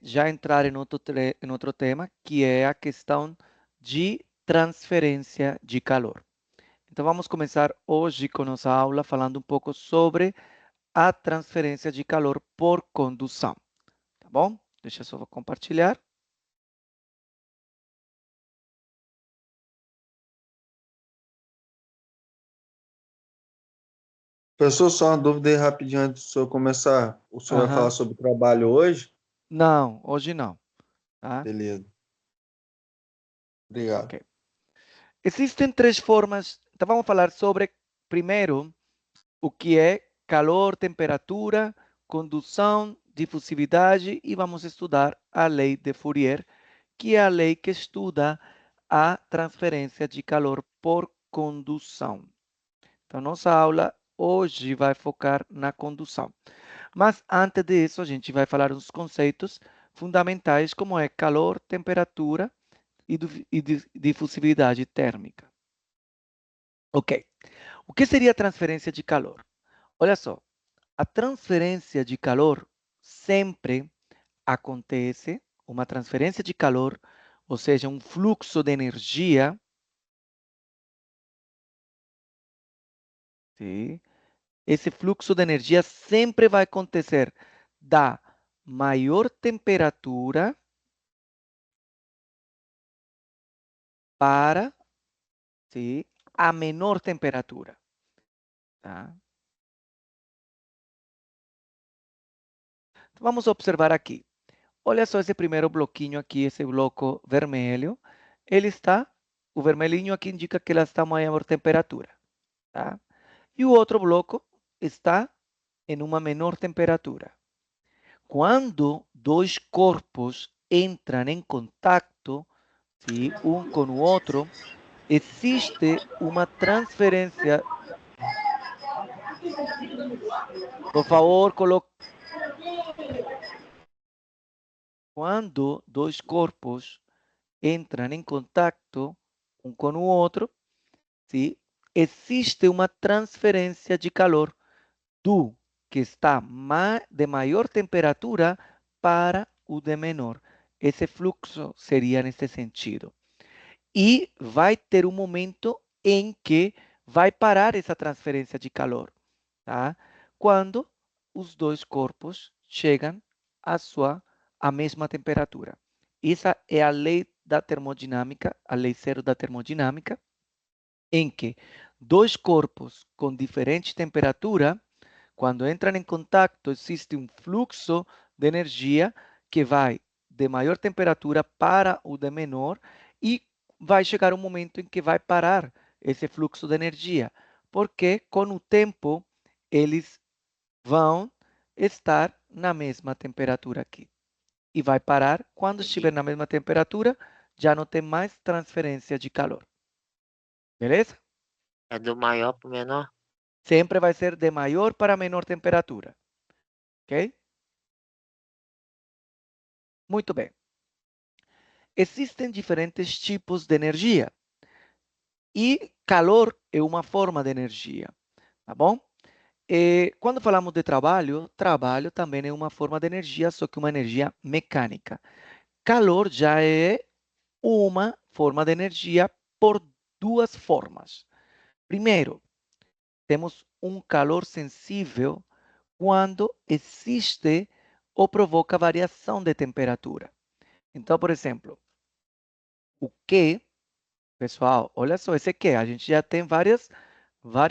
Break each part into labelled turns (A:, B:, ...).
A: já entrar em outro tema, que é a questão de transferência de calor. Então, vamos começar hoje com nossa aula falando um pouco sobre a transferência de calor por condução. Tá bom? Deixa eu só compartilhar.
B: Professor, só uma dúvida aí rapidinho antes do senhor começar. O senhor vai falar
A: Aham.
B: sobre trabalho hoje?
A: Não, hoje não. Tá?
B: Beleza. Obrigado.
A: Ok. Existem três formas. Então, vamos falar sobre, primeiro, o que é calor, temperatura, condução, difusividade e vamos estudar a lei de Fourier, que é a lei que estuda a transferência de calor por condução. Então, nossa aula hoje vai focar na condução. Mas antes disso, a gente vai falar dos conceitos fundamentais, como é calor, temperatura e difusividade térmica. Ok. O que seria transferência de calor? Olha só, a transferência de calor sempre acontece, uma transferência de calor, ou seja, um fluxo de energia, sim? Esse fluxo de energia sempre vai acontecer da maior temperatura para, sim, a menor temperatura, tá? Então, vamos observar aqui. Olha só esse primeiro bloquinho aqui, esse bloco vermelho. O vermelhinho aqui indica que ela está a maior temperatura, tá? E o outro bloco está em uma menor temperatura. Quando dois corpos entram em contato, sim, um com o outro, existe uma transferência. Por favor, quando dois corpos entram em contato um com o outro, sim, existe uma transferência de calor do que está de maior temperatura para o de menor. Esse fluxo seria nesse sentido. E vai ter um momento em que vai parar essa transferência de calor, tá? Quando os dois corpos chegam à mesma temperatura. Essa é a lei da termodinâmica, a lei zero da termodinâmica, em que dois corpos com diferente temperatura, quando entram em contato, existe um fluxo de energia que vai de maior temperatura para o de menor e vai chegar um momento em que vai parar esse fluxo de energia, porque com o tempo eles vão estar na mesma temperatura aqui. E vai parar quando estiver na mesma temperatura, já não tem mais transferência de calor. Beleza?
C: É do maior para o menor?
A: Sempre vai ser de maior para menor temperatura. Ok? Muito bem. Existem diferentes tipos de energia e calor é uma forma de energia, tá bom? E quando falamos de trabalho, trabalho também é uma forma de energia, só que uma energia mecânica. Calor já é uma forma de energia por duas formas. Primeiro, temos um calor sensível quando existe ou provoca variação de temperatura. Então, por exemplo, o que, pessoal, olha só, esse que, a gente já tem várias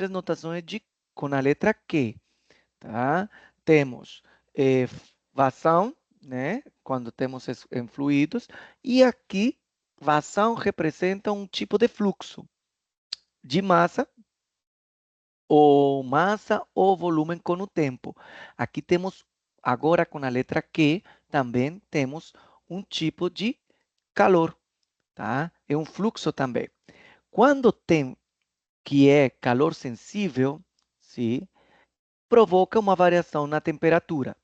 A: notações com a letra Q, tá? Temos vazão, né? Quando temos em fluidos, e aqui, vazão representa um tipo de fluxo de massa ou volume com o tempo. Aqui temos, agora com a letra Q, também temos um tipo de calor, tá? É um fluxo também. Quando tem que é calor sensível, sim, provoca uma variação na temperatura.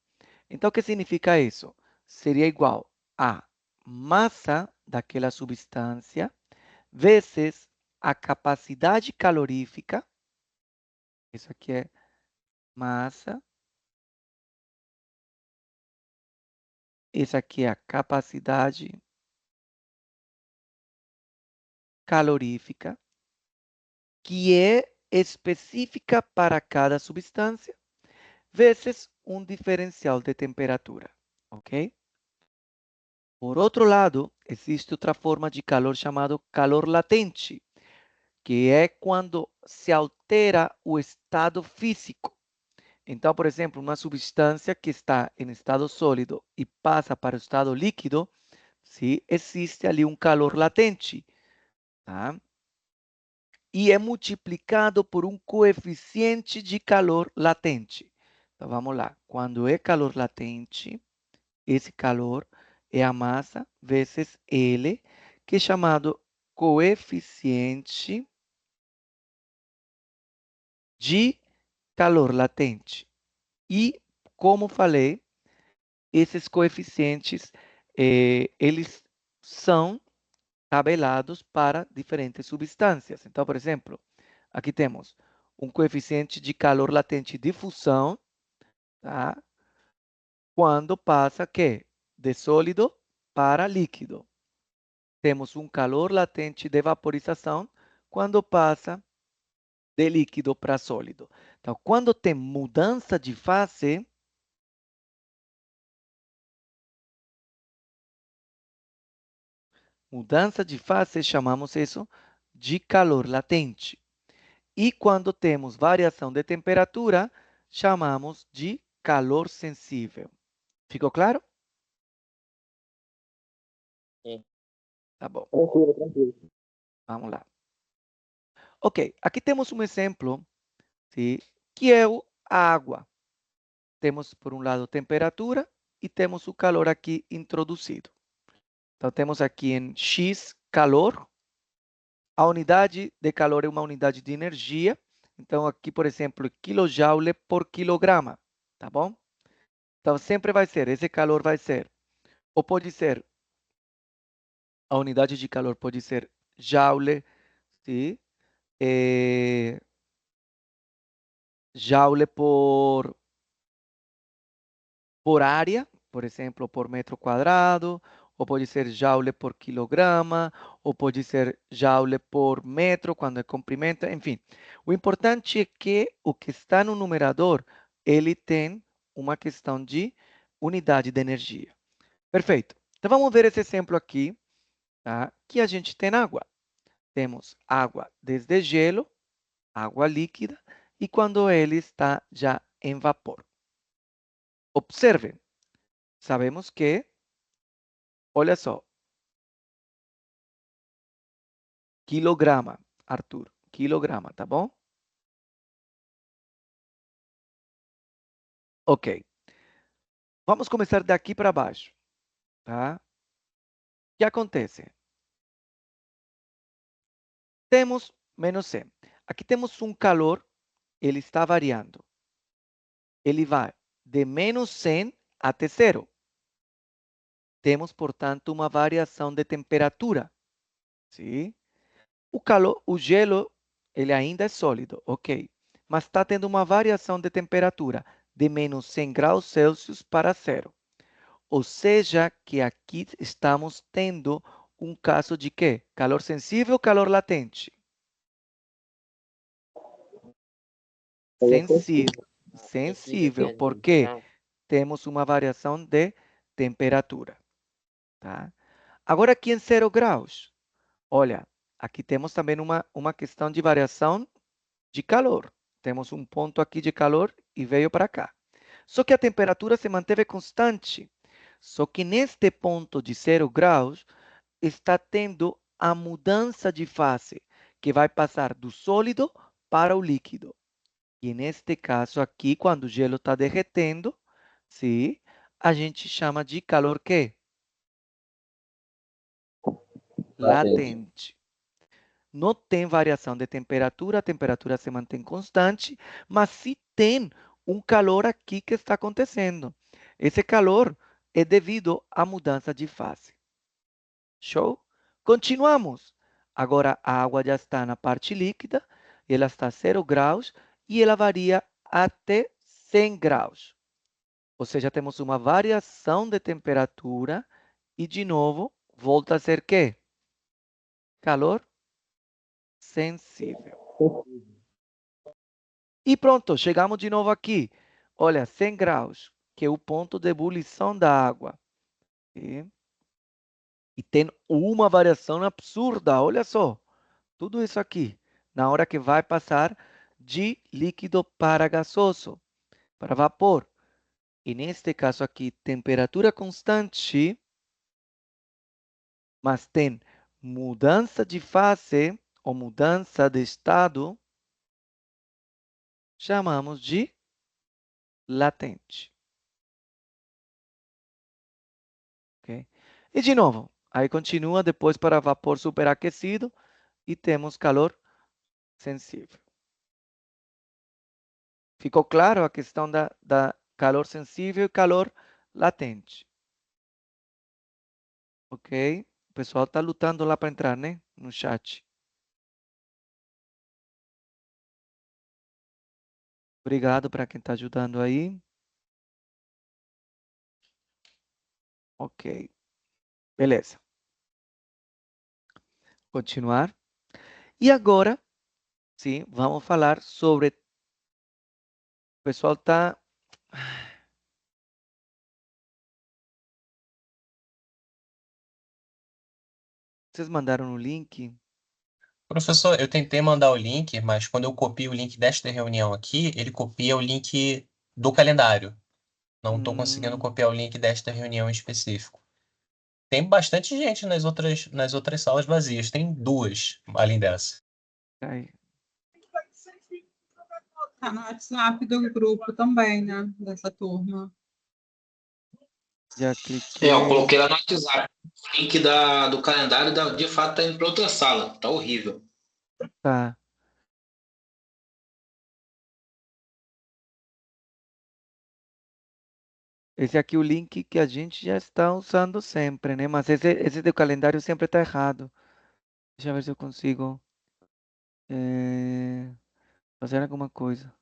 A: Então, o que significa isso? Seria igual a massa daquela substância vezes a capacidade calorífica, isso aqui é massa Essa aqui é a capacidade calorífica, que é específica para cada substância, vezes um diferencial de temperatura, ok? Por outro lado, existe outra forma de calor chamado calor latente, que é quando se altera o estado físico. Então, por exemplo, uma substância que está em estado sólido e passa para o estado líquido, sim, existe ali um calor latente, tá? E é multiplicado por um coeficiente de calor latente. Então, vamos lá. Quando é calor latente, esse calor é a massa vezes L, que é chamado coeficiente de calor latente. E, como falei, esses coeficientes, eles são tabelados para diferentes substâncias. Então, por exemplo, aqui temos um coeficiente de calor latente de fusão, tá? Quando passa que de sólido para líquido. Temos um calor latente de vaporização quando passa de líquido para sólido. Então, quando tem mudança de fase, chamamos isso de calor latente. E quando temos variação de temperatura, chamamos de calor sensível. Ficou claro?
C: Sim.
A: Tá bom.
C: Tranquilo, tranquilo.
A: Vamos lá. Ok, aqui temos um exemplo, sim, que é a água. Temos, por um lado, temperatura e temos o calor aqui introduzido. Então, temos aqui em X calor. A unidade de calor é uma unidade de energia. Então, aqui, por exemplo, quilojoule por quilograma, tá bom? Então, sempre vai ser, esse calor vai ser, ou pode ser, a unidade de calor pode ser joule, sim? Joule por área, por exemplo, por metro quadrado, ou pode ser joule por quilograma, ou pode ser joule por metro, quando é comprimento, enfim. O importante é que o que está no numerador, ele tem uma questão de unidade de energia. Perfeito. Então, vamos ver esse exemplo aqui, tá? Que a gente tem água. Temos água desde gelo, água líquida, e quando ele está já em vapor. Observe, sabemos que, olha só, quilograma, Arthur, quilograma, tá bom? Ok. Vamos começar daqui para baixo, tá? O que acontece? Temos menos 100. Aqui temos um calor, ele está variando. Ele vai de menos 100 até zero. Temos, portanto, uma variação de temperatura, sim? O calor, o gelo, ele ainda é sólido, ok? Mas está tendo uma variação de temperatura de menos 100 graus Celsius para zero. Ou seja, que aqui estamos tendo um caso de quê? Calor sensível ou calor latente? Sensível. Sensível, porque temos uma variação de temperatura, tá? Agora aqui em 0 graus, olha, aqui temos também uma questão de variação de calor. Temos um ponto aqui de calor e veio para cá. Só que a temperatura se manteve constante. Só que neste ponto de 0 graus está tendo a mudança de fase, que vai passar do sólido para o líquido. E neste caso aqui, quando o gelo está derretendo, sim, a gente chama de calor quê? Latente. Não tem variação de temperatura, a temperatura se mantém constante, mas se tem um calor aqui que está acontecendo. Esse calor é devido à mudança de fase. Show? Continuamos. Agora a água já está na parte líquida, ela está a 0 graus e ela varia até 100 graus. Ou seja, temos uma variação de temperatura e, de novo, volta a ser quê? Calor sensível. E pronto, chegamos de novo aqui. Olha, 100 graus, que é o ponto de ebulição da água. E tem uma variação absurda, olha só. Tudo isso aqui, na hora que vai passar de líquido para gasoso, para vapor. E neste caso aqui, temperatura constante, mas tem mudança de fase ou mudança de estado, chamamos de latente. Ok? E de novo, aí continua depois para vapor superaquecido e temos calor sensível. Ficou claro a questão da calor sensível e calor latente. Ok? O pessoal está lutando lá para entrar, né? No chat. Obrigado para quem está ajudando aí. Ok. Beleza. Continuar. E agora, sim, vamos falar sobre. O pessoal está. Vocês mandaram o link?
C: Professor, eu tentei mandar o link, mas quando eu copio o link desta reunião aqui, ele copia o link do calendário. Não estou conseguindo copiar o link desta reunião em específico. Tem bastante gente nas outras salas vazias. Tem duas, além dessa.
A: Aí,
D: Tá no WhatsApp do grupo também, né? Dessa turma.
A: já
E: Eu
A: cliquei.
E: coloquei lá no WhatsApp. O link do calendário, de fato, tá indo para outra sala. Tá horrível.
A: Tá. Esse aqui é o link que a gente já está usando sempre, né? Mas esse do calendário sempre está errado. Deixa eu ver se eu consigo fazer alguma coisa.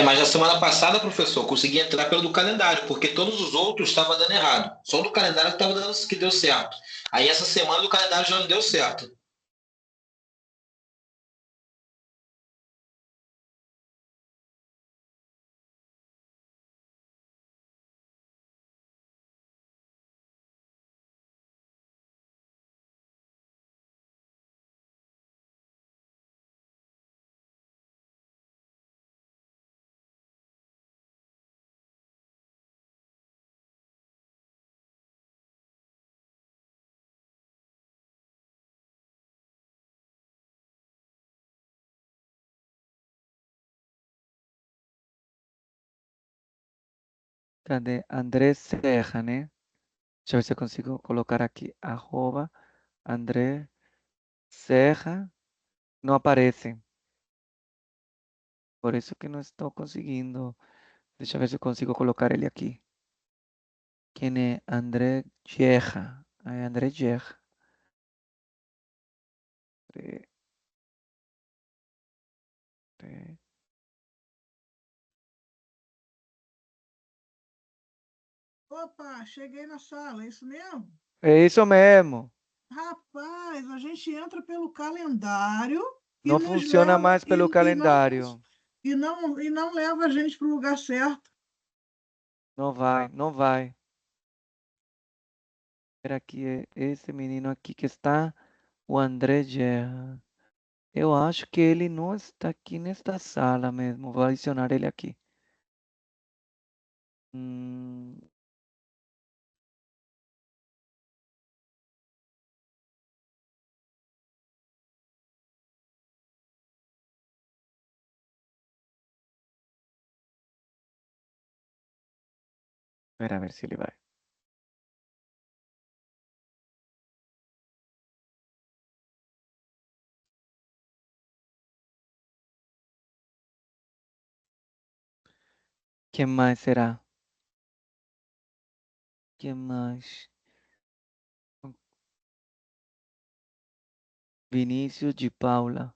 E: Mas na semana passada, professor, consegui entrar pelo do calendário, porque todos os outros estavam dando errado. Só o do calendário que estava dando que deu certo. Aí essa semana do calendário já não deu certo.
A: Cadê? André Serra, né? Deixa eu ver se eu consigo colocar aqui. @ André Serra. Não aparece. Por isso que não estou conseguindo. Deixa eu ver se eu consigo colocar ele aqui. Quem é? André Guerra. É André Guerra. André- André.
F: Opa, cheguei na sala, é isso mesmo?
A: É isso mesmo.
F: Rapaz, a gente entra pelo calendário e
A: Não
F: nos
A: funciona
F: leva
A: mais pelo calendário.
F: e não leva a gente para o lugar certo.
A: Não vai, não vai. Espera aqui, é esse menino aqui que está, o André Guerra. Eu acho que ele não está aqui nesta sala mesmo. Vou adicionar ele aqui. Hum, espera a ver se ele vai. Quem mais será? Quem mais? Vinícius de Paula.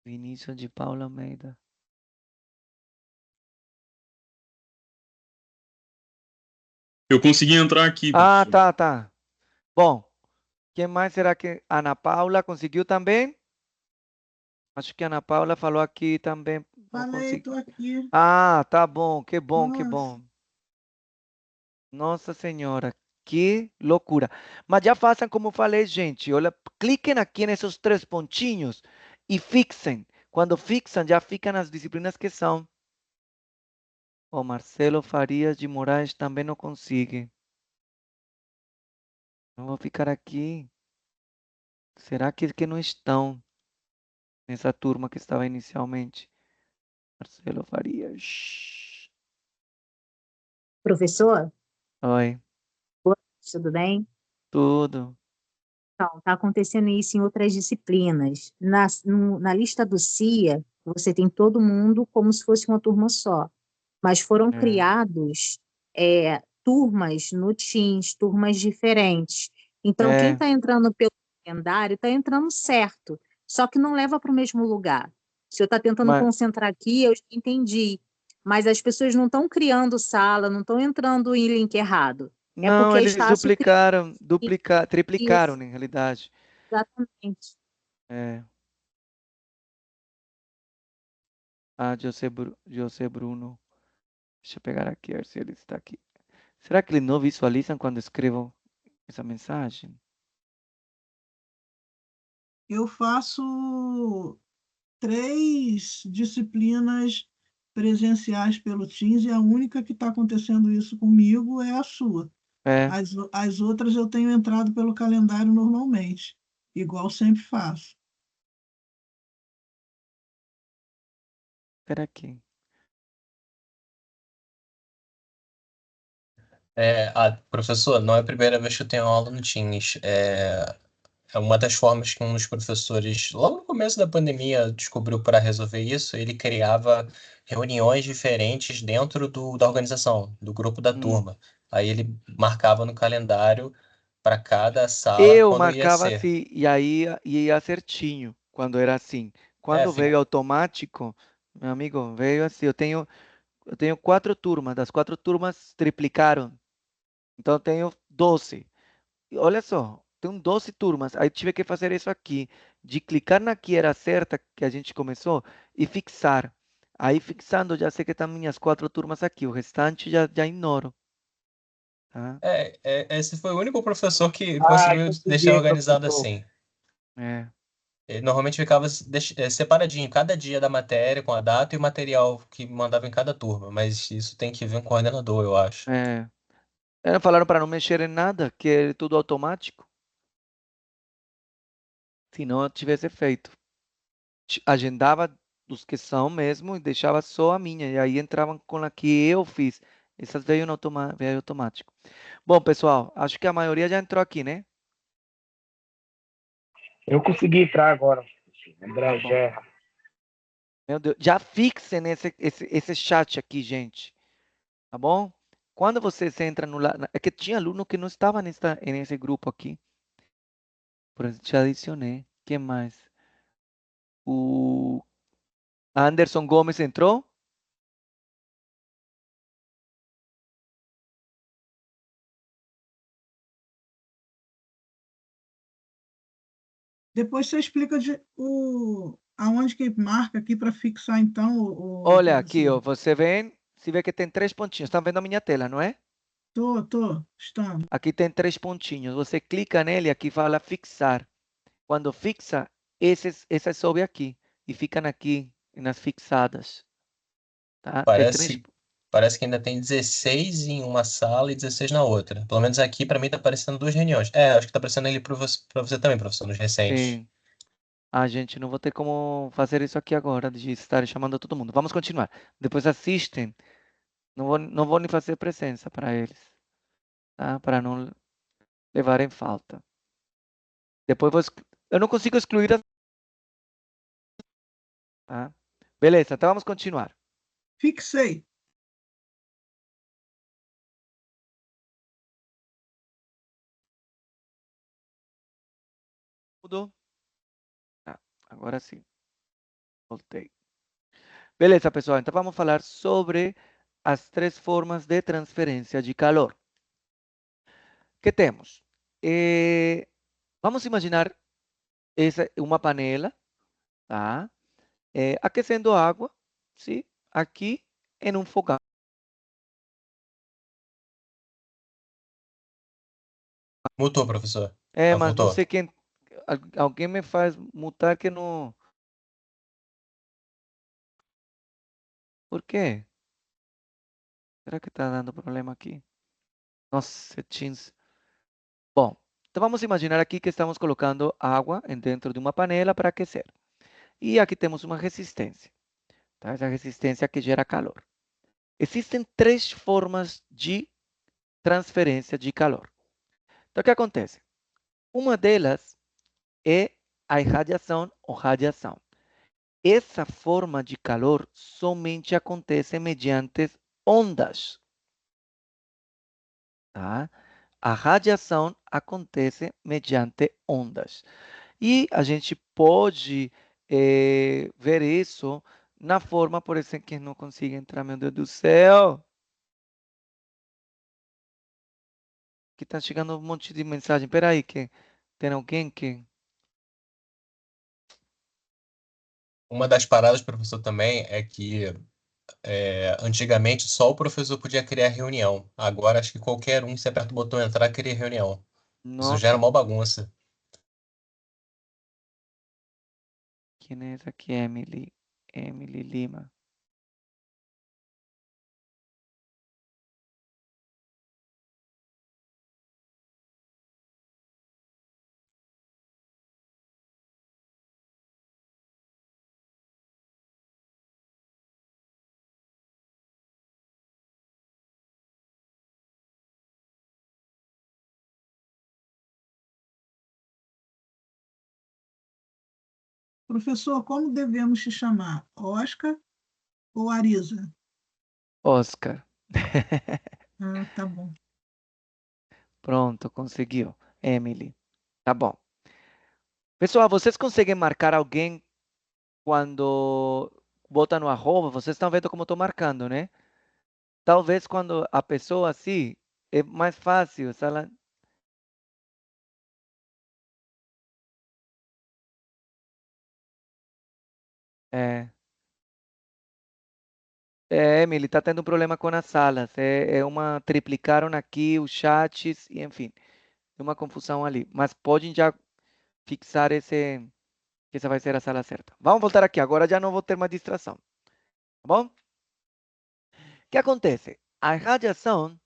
A: Vinícius de Paula Almeida.
G: Eu consegui entrar aqui,
A: Ah,
G: professor.
A: tá. Bom, quem mais será que Ana Paula conseguiu também? Acho que a Ana Paula falou aqui também. Não
F: Falei,
A: consegui.
F: tô aqui.
A: Ah, tá bom, que bom, que
F: Nossa.
A: bom. Nossa Senhora, que loucura. Mas já façam como falei, gente. Olha, cliquem aqui nesses três pontinhos e fixem. Quando fixam, já ficam as disciplinas que são. O Marcelo Farias de Moraes também não consegue. Não vou ficar aqui. Será que não estão nessa turma que estava inicialmente? Marcelo Farias.
H: Professor,
A: Oi,
H: tudo bem?
A: tudo.
H: Então, está acontecendo isso em outras disciplinas. Na lista do CIA, você tem todo mundo como se fosse uma turma só, mas foram
A: É.
H: criados turmas no Teams, turmas diferentes. Então, quem
A: É,
H: está entrando pelo calendário está entrando certo, só que não leva para o mesmo lugar. O senhor está tentando
A: mas
H: concentrar aqui, eu já entendi, mas as pessoas não estão criando sala, não estão entrando em link errado. É
A: não,
H: porque a
A: eles
H: Estácio
A: triplicaram
H: isso,
A: na realidade.
H: exatamente.
A: É. José Bruno. Deixa eu pegar aqui, ver se ele está aqui. Será que eles não visualizam quando escrevo essa mensagem?
F: Eu faço 3 disciplinas presenciais pelo Teams e a única que está acontecendo isso comigo é a sua.
A: É,
F: As outras eu tenho entrado pelo calendário normalmente, igual sempre faço.
A: espera aqui.
C: Professor, não é a primeira vez que eu tenho aula no Teams. É uma das formas que um dos professores, logo no começo da pandemia, descobriu para resolver isso. Ele criava reuniões diferentes dentro da organização, do grupo da
A: Hum.
C: turma. Aí ele marcava no calendário para cada sala
A: Eu
C: quando ia
A: marcava
C: ser.
A: assim, e aí ia certinho, quando era assim. Quando veio
C: Fica.
A: automático, meu amigo, veio assim. Eu tenho 4 turmas, das 4 turmas triplicaram. Então eu tenho 12. E olha só, tem 12 turmas. Aí tive que fazer isso aqui, de clicar na que era certa, que a gente começou, e fixar. Aí fixando, já sei que estão minhas 4 turmas aqui. O restante já ignoro. Tá?
C: Esse foi o único professor que
I: Ah,
C: conseguiu deixar
I: consegui,
C: organizado
I: professor.
C: assim.
A: É.
C: Ele normalmente ficava separadinho, cada dia da matéria, com a data e o material que mandava em cada turma, mas isso tem que ver um coordenador, eu acho.
A: É. Eles falaram para não mexer em nada, que é tudo automático. Se não eu tivesse feito. Agendava dos que são mesmo e deixava só a minha. E aí entravam com a que eu fiz. Essas veio automático. Bom, pessoal, acho que a maioria já entrou aqui, né?
I: Eu consegui entrar agora,
A: Tá
I: André
A: bom.
I: Gerra.
A: Meu Deus, já fixem esse chat aqui, gente. Tá bom? Quando vocês entram no... É que tinha aluno que não estava nesse grupo aqui. Por isso, te adicionei. Quem mais? O Anderson Gomes entrou?
F: Depois você explica aonde que marca aqui para fixar, então, o
A: Olha aqui, ó,
F: professor.
A: você vê, se vê que tem 3 pontinhos. Estão vendo a minha tela, não é?
F: Estamos.
A: Aqui tem 3 pontinhos. Você clica nele, aqui fala fixar. Quando fixa, essas sobe aqui e ficam aqui nas fixadas, tá? É três.
C: Parece que ainda tem 16 em uma sala e 16 na outra. Pelo menos aqui, para mim, tá aparecendo 2 reuniões. Acho que tá aparecendo ali para você também, professor, nos recentes.
A: Sim. Ah, gente, não vou ter como fazer isso aqui agora, de estar chamando todo mundo. Vamos continuar. Depois assistem. Não vou nem fazer presença para eles, tá? Para não levarem falta. Depois eu não consigo excluir tá? Beleza, então vamos continuar.
F: Fixei.
A: Tudo? Tá, agora sim. Voltei. Beleza, pessoal. Então vamos falar sobre as 3 formas de transferência de calor. que temos? Vamos imaginar uma panela, tá? Aquecendo água, sim? Aqui em um fogão.
C: Mutou, professor.
A: Mas não
C: Voltou.
A: sei quem. Alguém me faz mutar que não. Por quê? Será que está dando problema aqui? Nossa, Teams. Bom, então vamos imaginar aqui que estamos colocando água dentro de uma panela para aquecer. E aqui temos uma resistência, tá? Essa resistência que gera calor. Existem 3 formas de transferência de calor. Então, o que acontece? Uma delas é a irradiação ou radiação. Essa forma de calor somente acontece mediante ondas, tá? A radiação acontece mediante ondas. E a gente pode ver isso na forma, por exemplo, que não consigo entrar, meu Deus do céu. Que está chegando um monte de mensagem. Espera aí, que tem alguém que...
C: Uma das paradas, professor, também é que antigamente só o professor podia criar reunião. Agora acho que qualquer um, se aperta o botão entrar, cria reunião. Isso gera
A: Nossa,
C: uma bagunça.
A: quem é essa aqui? Emily. Emily Lima.
F: Professor, como devemos te chamar? Oscar ou Arisa?
A: Oscar.
F: Ah, tá bom.
A: Pronto, conseguiu. Emily. Tá bom. Pessoal, vocês conseguem marcar alguém quando bota no arroba? Vocês estão vendo como estou marcando, né? Talvez quando a pessoa assim, é mais fácil. Se ela... É. Emily, está tendo um problema com as salas. Triplicaram aqui os chats e, enfim, tem uma confusão ali. Mas podem já fixar que essa vai ser a sala certa. Vamos voltar aqui. Agora já não vou ter mais distração. Tá bom? O que acontece? A radiação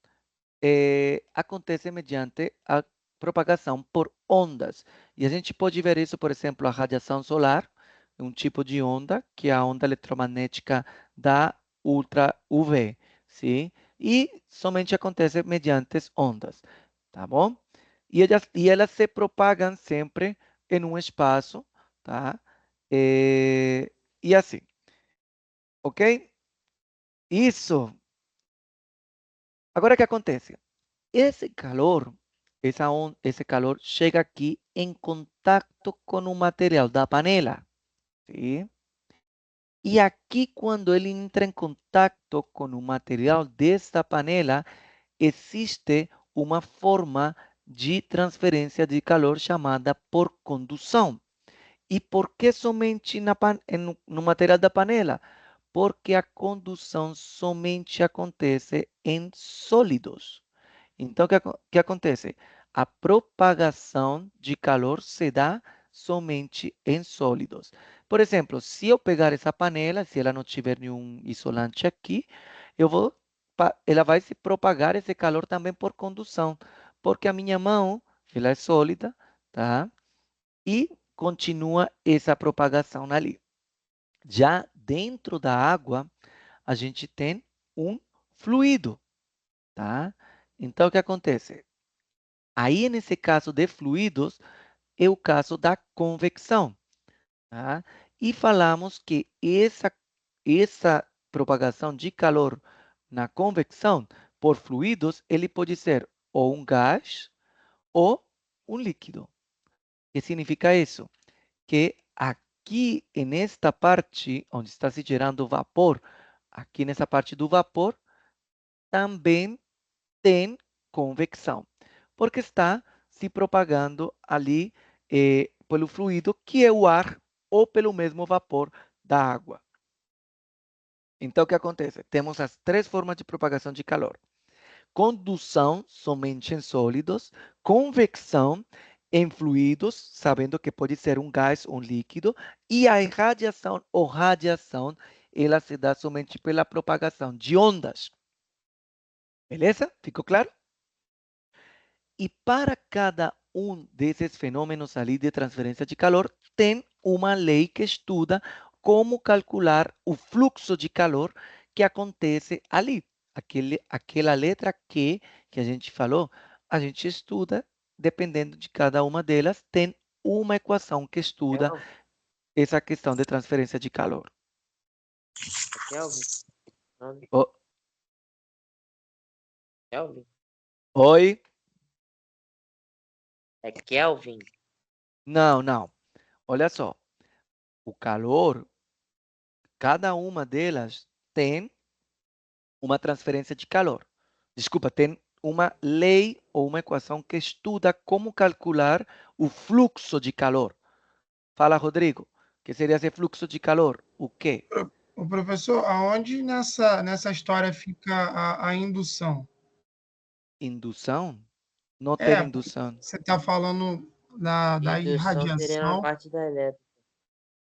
A: acontece mediante a propagação por ondas. E a gente pode ver isso, por exemplo, a radiação solar, um tipo de onda, que é a onda eletromagnética da ultra UV, sim? E somente acontece mediante ondas, tá bom? E elas se propagam sempre em um espaço, tá? E assim, ok? Isso. Agora, o que acontece? Esse calor, esse calor chega aqui em contato com o material da panela, ¿sí? E aqui, quando ele entra em contato com o material desta panela, existe uma forma de transferência de calor chamada por condução. E por que somente no material da panela? Porque a condução somente acontece em sólidos. Então, o que acontece? A propagação de calor se dá somente em sólidos. Por exemplo, se eu pegar essa panela, se ela não tiver nenhum isolante aqui, ela vai se propagar esse calor também por condução, porque a minha mão, ela é sólida, tá? E continua essa propagação ali. Já dentro da água, a gente tem um fluido, tá? Então, o que acontece? Aí, nesse caso de fluidos, é o caso da convecção, tá? E falamos que essa propagação de calor na convecção por fluidos, ele pode ser ou um gás ou um líquido. O que significa isso? Que aqui, nesta parte onde está se gerando vapor, aqui nessa parte do vapor, também tem convecção. porque está se propagando ali pelo fluido, que é o ar, ou pelo mesmo vapor da água. Então, o que acontece? Temos as três formas de propagação de calor. Condução somente em sólidos, convecção em fluidos, sabendo que pode ser um gás ou um líquido, e a irradiação ou radiação, ela se dá somente pela propagação de ondas. Beleza? Ficou claro? E para cada um desses fenômenos ali de transferência de calor, tem uma lei que estuda como calcular o fluxo de calor que acontece ali. Aquela letra Q que a gente falou, a gente estuda, dependendo de cada uma delas, tem uma equação que estuda essa questão de transferência de calor.
G: Kelvin?
A: O-
G: Kelvin?
A: Oi?
G: É Kelvin?
A: Não, não. Olha só. O calor, cada uma delas tem uma transferência de calor. Desculpa, tem uma lei ou uma equação que estuda como calcular o fluxo de calor. Fala, Rodrigo, que seria esse fluxo de calor? O quê?
I: O professor, aonde nessa história fica a indução?
A: Indução? Não tem
I: É, porque
A: indução.
I: você está falando da
G: Indução seria na
I: irradiação.
G: parte da elétrica.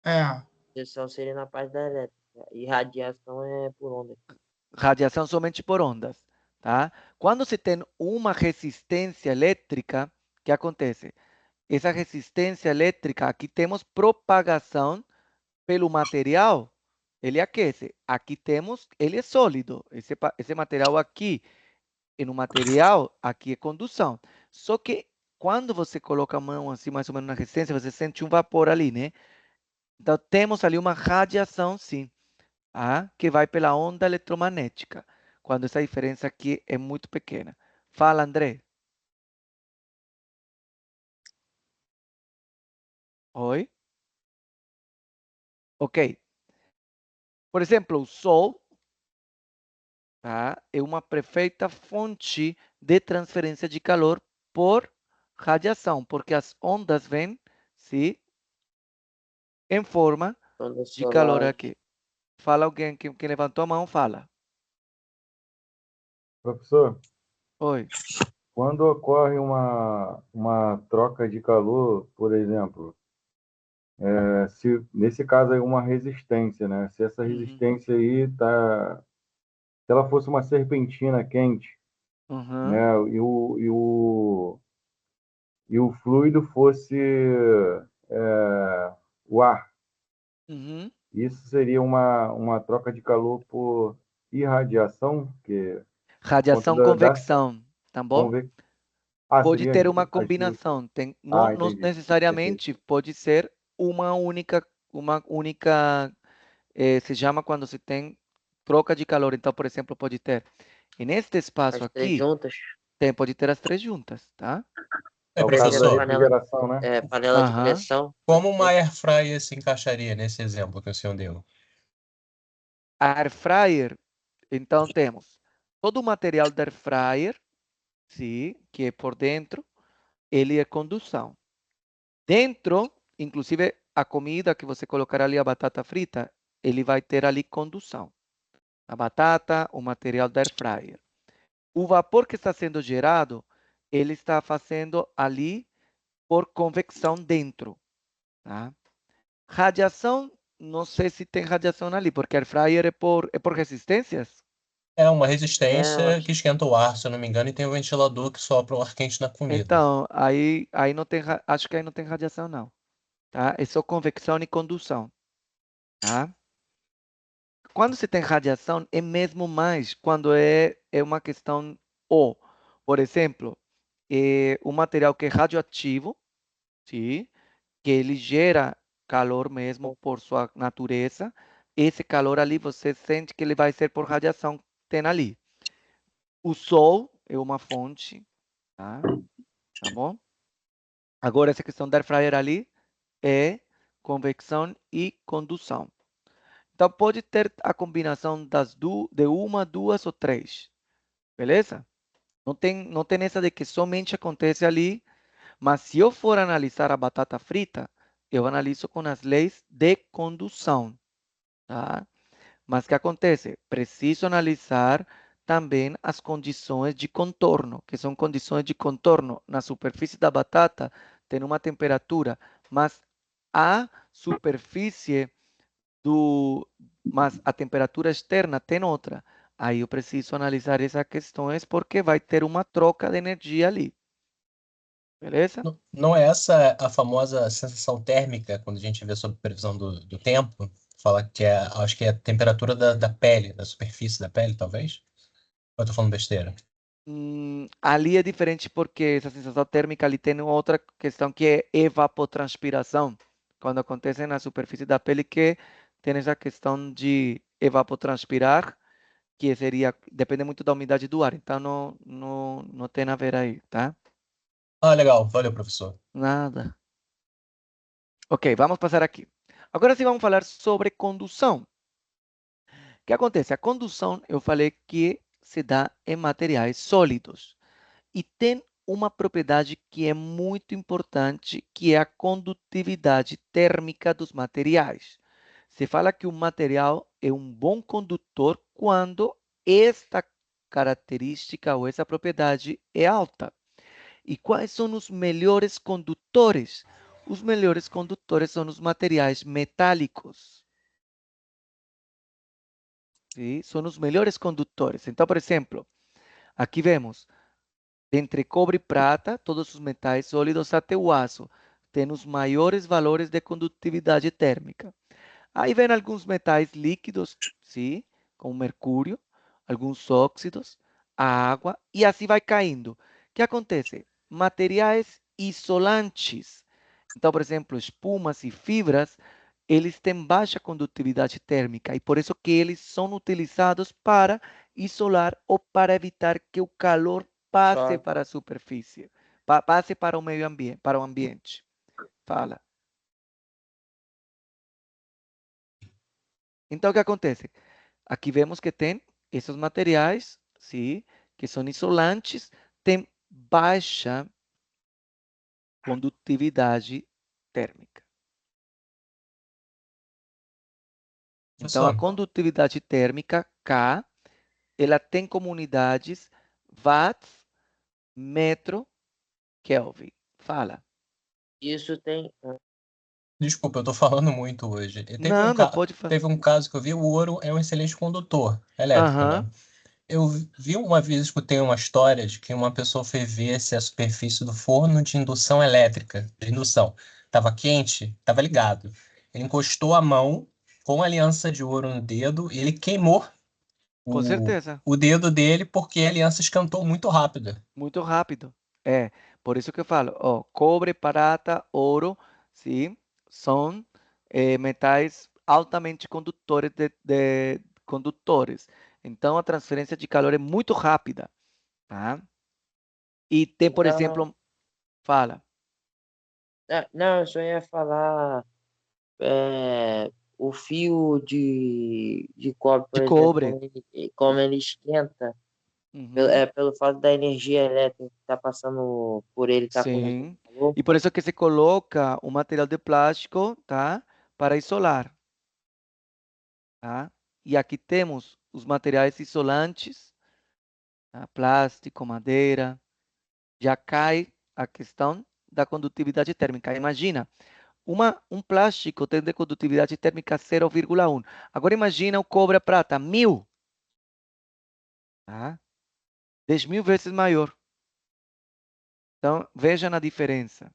I: É,
G: Indução seria na parte da elétrica. E radiação é por onda.
A: Radiação somente por ondas, tá? Quando se tem uma resistência elétrica, o que acontece? Essa resistência elétrica, aqui temos propagação pelo material, ele aquece. Aqui temos, ele é sólido. Esse material aqui, e no material, aqui é condução. Só que quando você coloca a mão assim, mais ou menos na resistência, você sente um vapor ali, né? Então, temos ali uma radiação, sim, tá? Que vai pela onda eletromagnética, quando essa diferença aqui é muito pequena. Fala, André. Oi? Ok. Por exemplo, o Sol, tá? É uma perfeita fonte de transferência de calor por radiação, porque as ondas vêm, sim, em forma
G: Onda
A: de calor
G: solar.
A: aqui. Fala alguém que levantou a mão, fala.
J: Professor,
A: Oi.
J: quando ocorre uma troca de calor, por exemplo, se nesse caso aí uma resistência, né? Se essa
A: Uhum.
J: resistência aí tá, se ela fosse uma serpentina quente,
A: Uhum.
J: né? E o fluido fosse o ar,
A: Uhum.
J: isso seria uma troca de calor por irradiação, que por conta
A: Radiação,
J: da
A: convecção, tá bom?
J: conve... Ah,
A: Pode
J: seria
A: ter uma
J: as duas.
A: combinação. Não
J: Entendi. Perfeito.
A: necessariamente pode ser uma única, se chama quando se tem troca de calor. Então, por exemplo, pode ter, e neste espaço
G: As três
A: aqui,
G: juntas.
A: pode ter as três juntas, tá?
J: É o
G: Por
J: caso da
G: exemplo,
C: Professor,
J: refrigeração, né?
G: panela de
A: Aham.
G: pressão.
C: como uma air fryer se encaixaria nesse exemplo que o senhor deu?
A: A air fryer, então temos todo o material da air fryer, sim, que é por dentro, ele é condução. Dentro, inclusive a comida que você colocar ali, a batata frita, ele vai ter ali condução. A batata, o material da air fryer. O vapor que está sendo gerado, ele está fazendo ali por convecção dentro, tá? Radiação, não sei se tem radiação ali, porque air fryer é por resistências.
C: É uma
G: É,
C: resistência que esquenta o ar, se eu não me engano, e tem um ventilador que sopra o ar quente na comida.
A: Então, aí não tem, acho que aí não tem radiação não, tá? É só convecção e condução, tá? Quando se tem radiação, é mesmo mais quando é uma questão, ou, por exemplo, um material que é radioativo, sim, que ele gera calor mesmo por sua natureza, esse calor ali você sente que ele vai ser por radiação que tem ali. O Sol é uma fonte, tá? Tá bom? Agora, essa questão da air fryer ali é convecção e condução. Então, pode ter a combinação de uma, duas ou três. Beleza? Não tem essa de que somente acontece ali, mas se eu for analisar a batata frita, eu analiso com as leis de condução, tá? Mas o que acontece? Preciso analisar também as condições de contorno, que são condições de contorno na superfície da batata, tem uma temperatura, mas a superfície mas a temperatura externa tem outra. Aí eu preciso analisar essas questões porque vai ter uma troca de energia ali. Beleza?
C: Não é essa a famosa sensação térmica, quando a gente vê sobre previsão do tempo? Fala que acho que é a temperatura da pele, da superfície da pele, talvez? Ou eu tô falando besteira?
A: Ali é diferente porque essa sensação térmica ali tem outra questão que é evapotranspiração. Quando acontece na superfície da pele que tem essa questão de evapotranspirar, que seria, depende muito da umidade do ar. Então não tem a ver aí, tá?
C: Ah, legal. Valeu, professor.
A: Nada. Ok, vamos passar aqui. Agora sim vamos falar sobre condução. O que acontece? A condução, eu falei que se dá em materiais sólidos. E tem uma propriedade que é muito importante, que é a condutividade térmica dos materiais. Se fala que um material é um bom condutor quando esta característica ou essa propriedade é alta. E quais são os melhores condutores? Os melhores condutores são os materiais metálicos. ¿Sí? São os melhores condutores. Então, por exemplo, aqui vemos, entre cobre e prata, todos os metais sólidos até o aço, têm os maiores valores de condutividade térmica. Aí vem alguns metais líquidos, sim, como mercúrio, alguns óxidos, a água, e assim vai caindo. O que acontece? Materiais isolantes. Então, por exemplo, espumas e fibras, eles têm baixa condutividade térmica e por isso que eles são utilizados para isolar ou para evitar que o calor passe para a superfície, passe para o meio ambiente, para o ambiente. Fala. Então, o que acontece? Aqui vemos que tem esses materiais, sim, que são isolantes, têm baixa condutividade térmica. Então, a
C: Professor,
A: condutividade térmica, K, ela tem como unidades watts, metro, Kelvin. Fala.
G: Isso tem.
C: desculpa, eu tô falando muito hoje.
A: Nada, pode falar.
C: Teve um caso que eu vi, o ouro é um excelente condutor elétrico,
A: Aham.
C: né? Eu vi uma vez, escutei uma história de que uma pessoa foi ver se a superfície do forno de indução elétrica, de indução, estava quente, estava ligado. Ele encostou a mão com a aliança de ouro no dedo e ele queimou
A: Com certeza.
C: o dedo dele porque a aliança esquentou muito rápido.
A: Muito rápido. É, por isso que eu falo, ó, cobre, prata, ouro, sim, são metais altamente condutores de condutores. Então, a transferência de calor é muito rápida, tá? E tem, por
G: Não,
A: exemplo, fala,
G: não, eu só ia falar o fio de cobre,
A: de
G: por exemplo,
A: cobre.
G: como ele esquenta,
A: Uhum,
G: pelo fato da energia elétrica que está passando por ele, está conduzindo
A: sim.
G: calor.
A: E por isso que se coloca um material de plástico, tá? Para isolar, tá? E aqui temos os materiais isolantes, tá? Plástico, madeira, já cai a questão da condutividade térmica. Imagina, um plástico tem de condutividade térmica 0,1. Agora imagina o cobre a prata, 1000, tá? 10.000 vezes maior. Então, veja na diferença,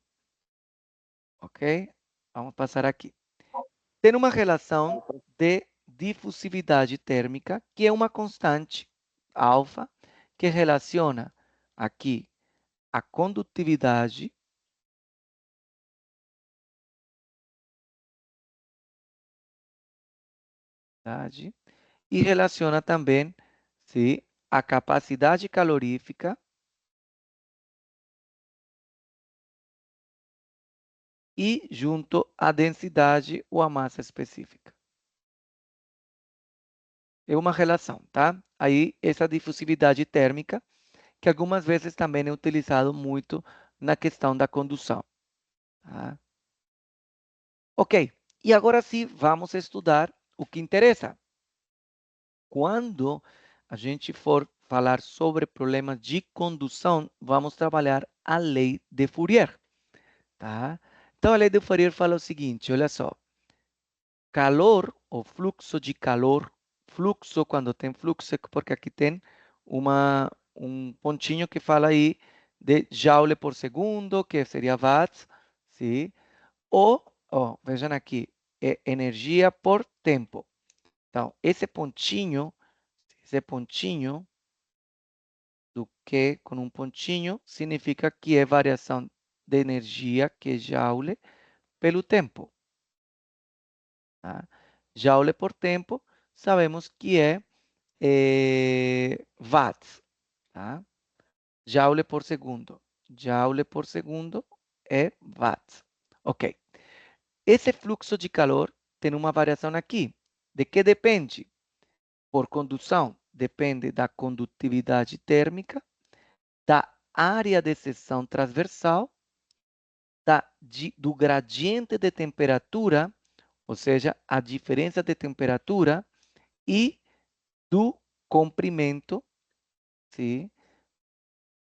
A: ok? Vamos passar aqui. Tem uma relação de difusividade térmica, que é uma constante alfa, que relaciona aqui a condutividade e relaciona também, sim, a capacidade calorífica e junto à densidade ou à massa específica. É uma relação, tá? Aí, essa difusividade térmica, que algumas vezes também é utilizado muito na questão da condução. Tá? Ok, e agora sim, vamos estudar o que interessa. Quando a gente for falar sobre problemas de condução, vamos trabalhar a lei de Fourier. Tá? Então, a lei de Fourier fala o seguinte, olha só. Calor, ou fluxo de calor, fluxo, quando tem fluxo, é porque aqui tem um pontinho que fala aí de joule por segundo, que seria watts, sim? Ou, vejam aqui, é energia por tempo. Então, esse pontinho do que com um pontinho significa que é variação de energia, que é joule, pelo tempo. Tá? Joule por tempo, sabemos que é watts. Tá? Joule por segundo. Joule por segundo é watts. Ok. Esse fluxo de calor tem uma variação aqui. De que depende? Por condução, depende da condutividade térmica, da área de seção transversal, do gradiente de temperatura, ou seja, a diferença de temperatura, e do comprimento, sim?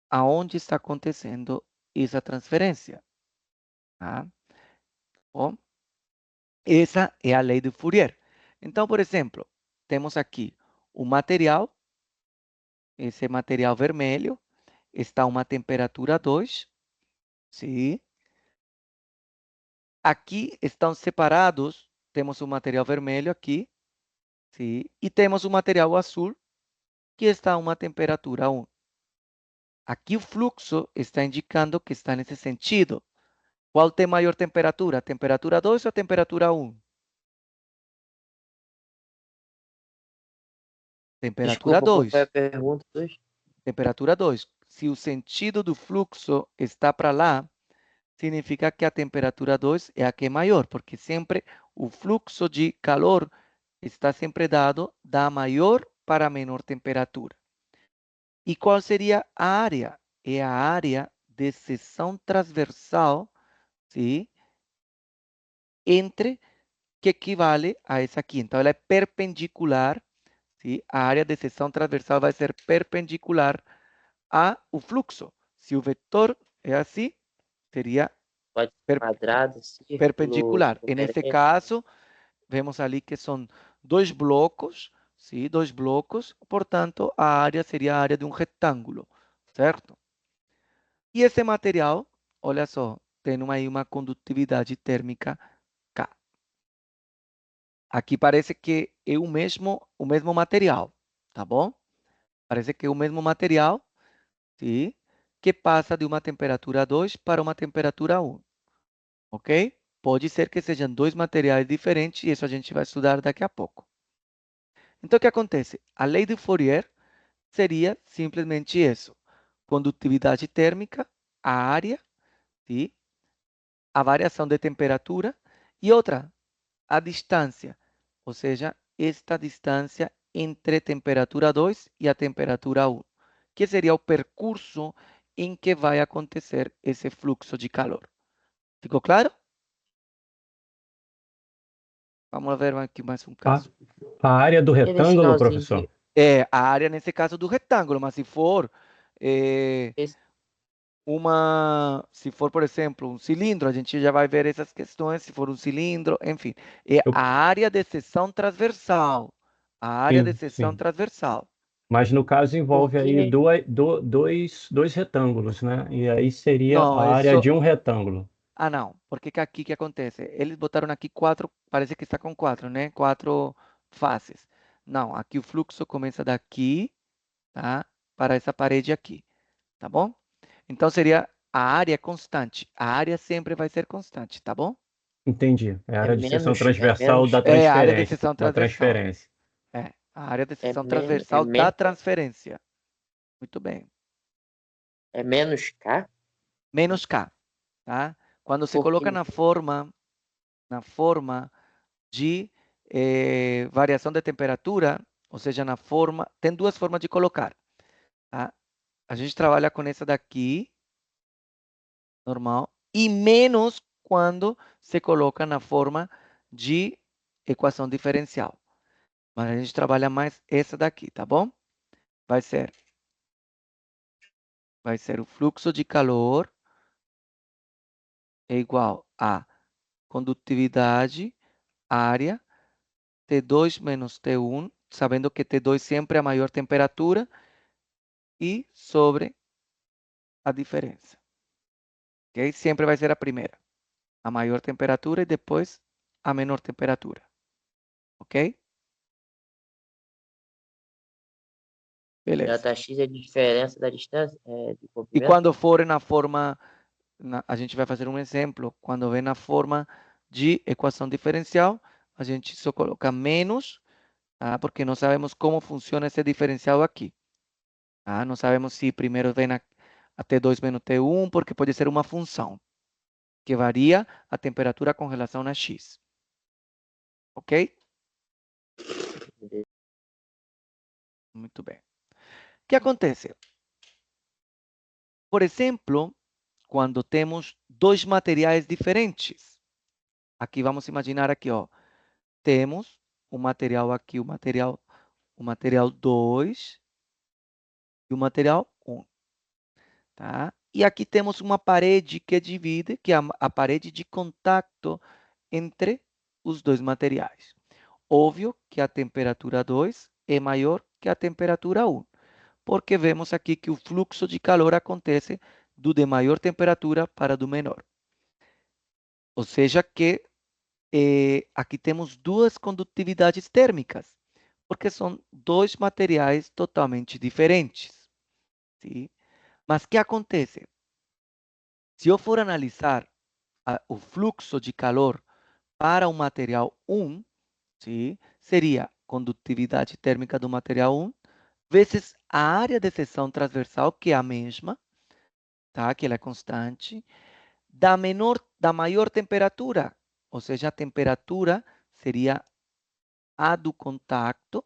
A: Aonde está acontecendo essa transferência. Tá? Bom, essa é a lei de Fourier. Então, por exemplo, temos aqui o material, esse material vermelho, está a uma temperatura 2, sim? Aqui estão separados, temos o material vermelho aqui, sim? E temos o material azul, que está a uma temperatura 1. Aqui o fluxo está indicando que está nesse sentido. Qual tem maior temperatura? Temperatura 2 ou temperatura 1? Temperatura
G: Desculpa, qual foi a
A: 2.
G: pergunta?
A: Temperatura 2. Se o sentido do fluxo está para lá, significa que a temperatura 2 é a que é maior, porque sempre o fluxo de calor está sempre dado da maior para a menor temperatura. E qual seria a área? É a área de seção transversal, sim? Entre, que equivale a essa aqui. Então, ela é perpendicular, sim? A área de seção transversal vai ser perpendicular ao fluxo. Se o vetor é assim, seria
G: Pode ser quadrado, círculo,
A: perpendicular. E nesse
G: circunferência.
A: caso, vemos ali que são dois blocos, sim? Dois blocos, portanto, a área seria a área de um retângulo, certo? E esse material, olha só, tem aí uma condutividade térmica K. Aqui parece que é o mesmo material, tá bom? Parece que é o mesmo material, sim? Que passa de uma temperatura 2 para uma temperatura 1, ok? Pode ser que sejam dois materiais diferentes e isso a gente vai estudar daqui a pouco. Então, o que acontece? A lei de Fourier seria simplesmente isso. Condutividade térmica, a área, sim? A variação de temperatura e outra, a distância, ou seja, esta distância entre temperatura 2 e a temperatura 1, que seria o percurso em que vai acontecer esse fluxo de calor. Ficou claro? Vamos ver aqui mais um caso.
K: A área do
G: E nesse
K: retângulo,
G: finalzinho
K: professor?
A: É a área, nesse caso, do retângulo, mas se for
G: esse-
A: se for, por exemplo, um cilindro, a gente já vai ver essas questões, se for um cilindro, enfim. É
K: Eu-
A: a área de seção transversal. A área de
K: Sim,
A: seção
K: sim.
A: transversal.
K: Mas no caso envolve aí
G: porque
K: dois retângulos, né? E aí seria
A: Não,
K: a
A: é
K: área
A: só...
K: de um retângulo.
A: Ah, não. Porque que aqui que acontece? Eles botaram aqui quatro, parece que está com quatro, né? Quatro faces. Não, aqui o fluxo começa daqui, tá? Para essa parede aqui, tá bom? Então seria a área constante. A área sempre vai ser constante, tá bom?
K: Entendi. É a
G: é
K: área de seção
G: menos,
K: transversal da
A: É a área de
K: transferência.
A: seção
K: Da
A: transversal.
K: transferência.
A: É, a área de seção
G: é,
A: transversal da transferência. Muito bem.
G: é menos K,
A: Menos K, tá? Quando se coloca
G: porque
A: na forma de variação de temperatura, ou seja, tem duas formas de colocar, tá? A gente trabalha com essa daqui, normal, e menos quando se coloca na forma de equação diferencial. Mas a gente trabalha mais essa daqui, tá bom? Vai ser o fluxo de calor é igual a condutividade, área, T2 menos T1, sabendo que T2 sempre é a maior temperatura, e sobre a diferença. Ok? Sempre vai ser a primeira. A maior temperatura e depois a menor temperatura. Ok? Beleza.
G: Dx é a diferença da distância de
A: E
G: comprimento?
A: quando for na forma, a gente vai fazer um exemplo, quando vem na forma de equação diferencial, a gente só coloca menos, tá? Porque não sabemos como funciona esse diferencial aqui. Tá? Não sabemos se primeiro vem a T2 menos T1, porque pode ser uma função que varia a temperatura com relação a X. Ok? Muito bem. O que acontece? Por exemplo, quando temos dois materiais diferentes. Aqui vamos imaginar aqui, ó. Temos um material aqui, o material 2 e o material 1. Tá? E aqui temos uma parede que divide, que é a parede de contato entre os dois materiais. Óbvio que a temperatura 2 é maior que a temperatura 1, porque vemos aqui que o fluxo de calor acontece do de maior temperatura para do menor. Ou seja que aqui temos duas condutividades térmicas, porque são dois materiais totalmente diferentes. Sim? Mas o que acontece? Se eu for analisar o fluxo de calor para o material 1, sim, seria condutividade térmica do material 1 vezes a área de seção transversal, que é a mesma, tá? Que ela é constante, da maior temperatura, ou seja, a temperatura seria a do contacto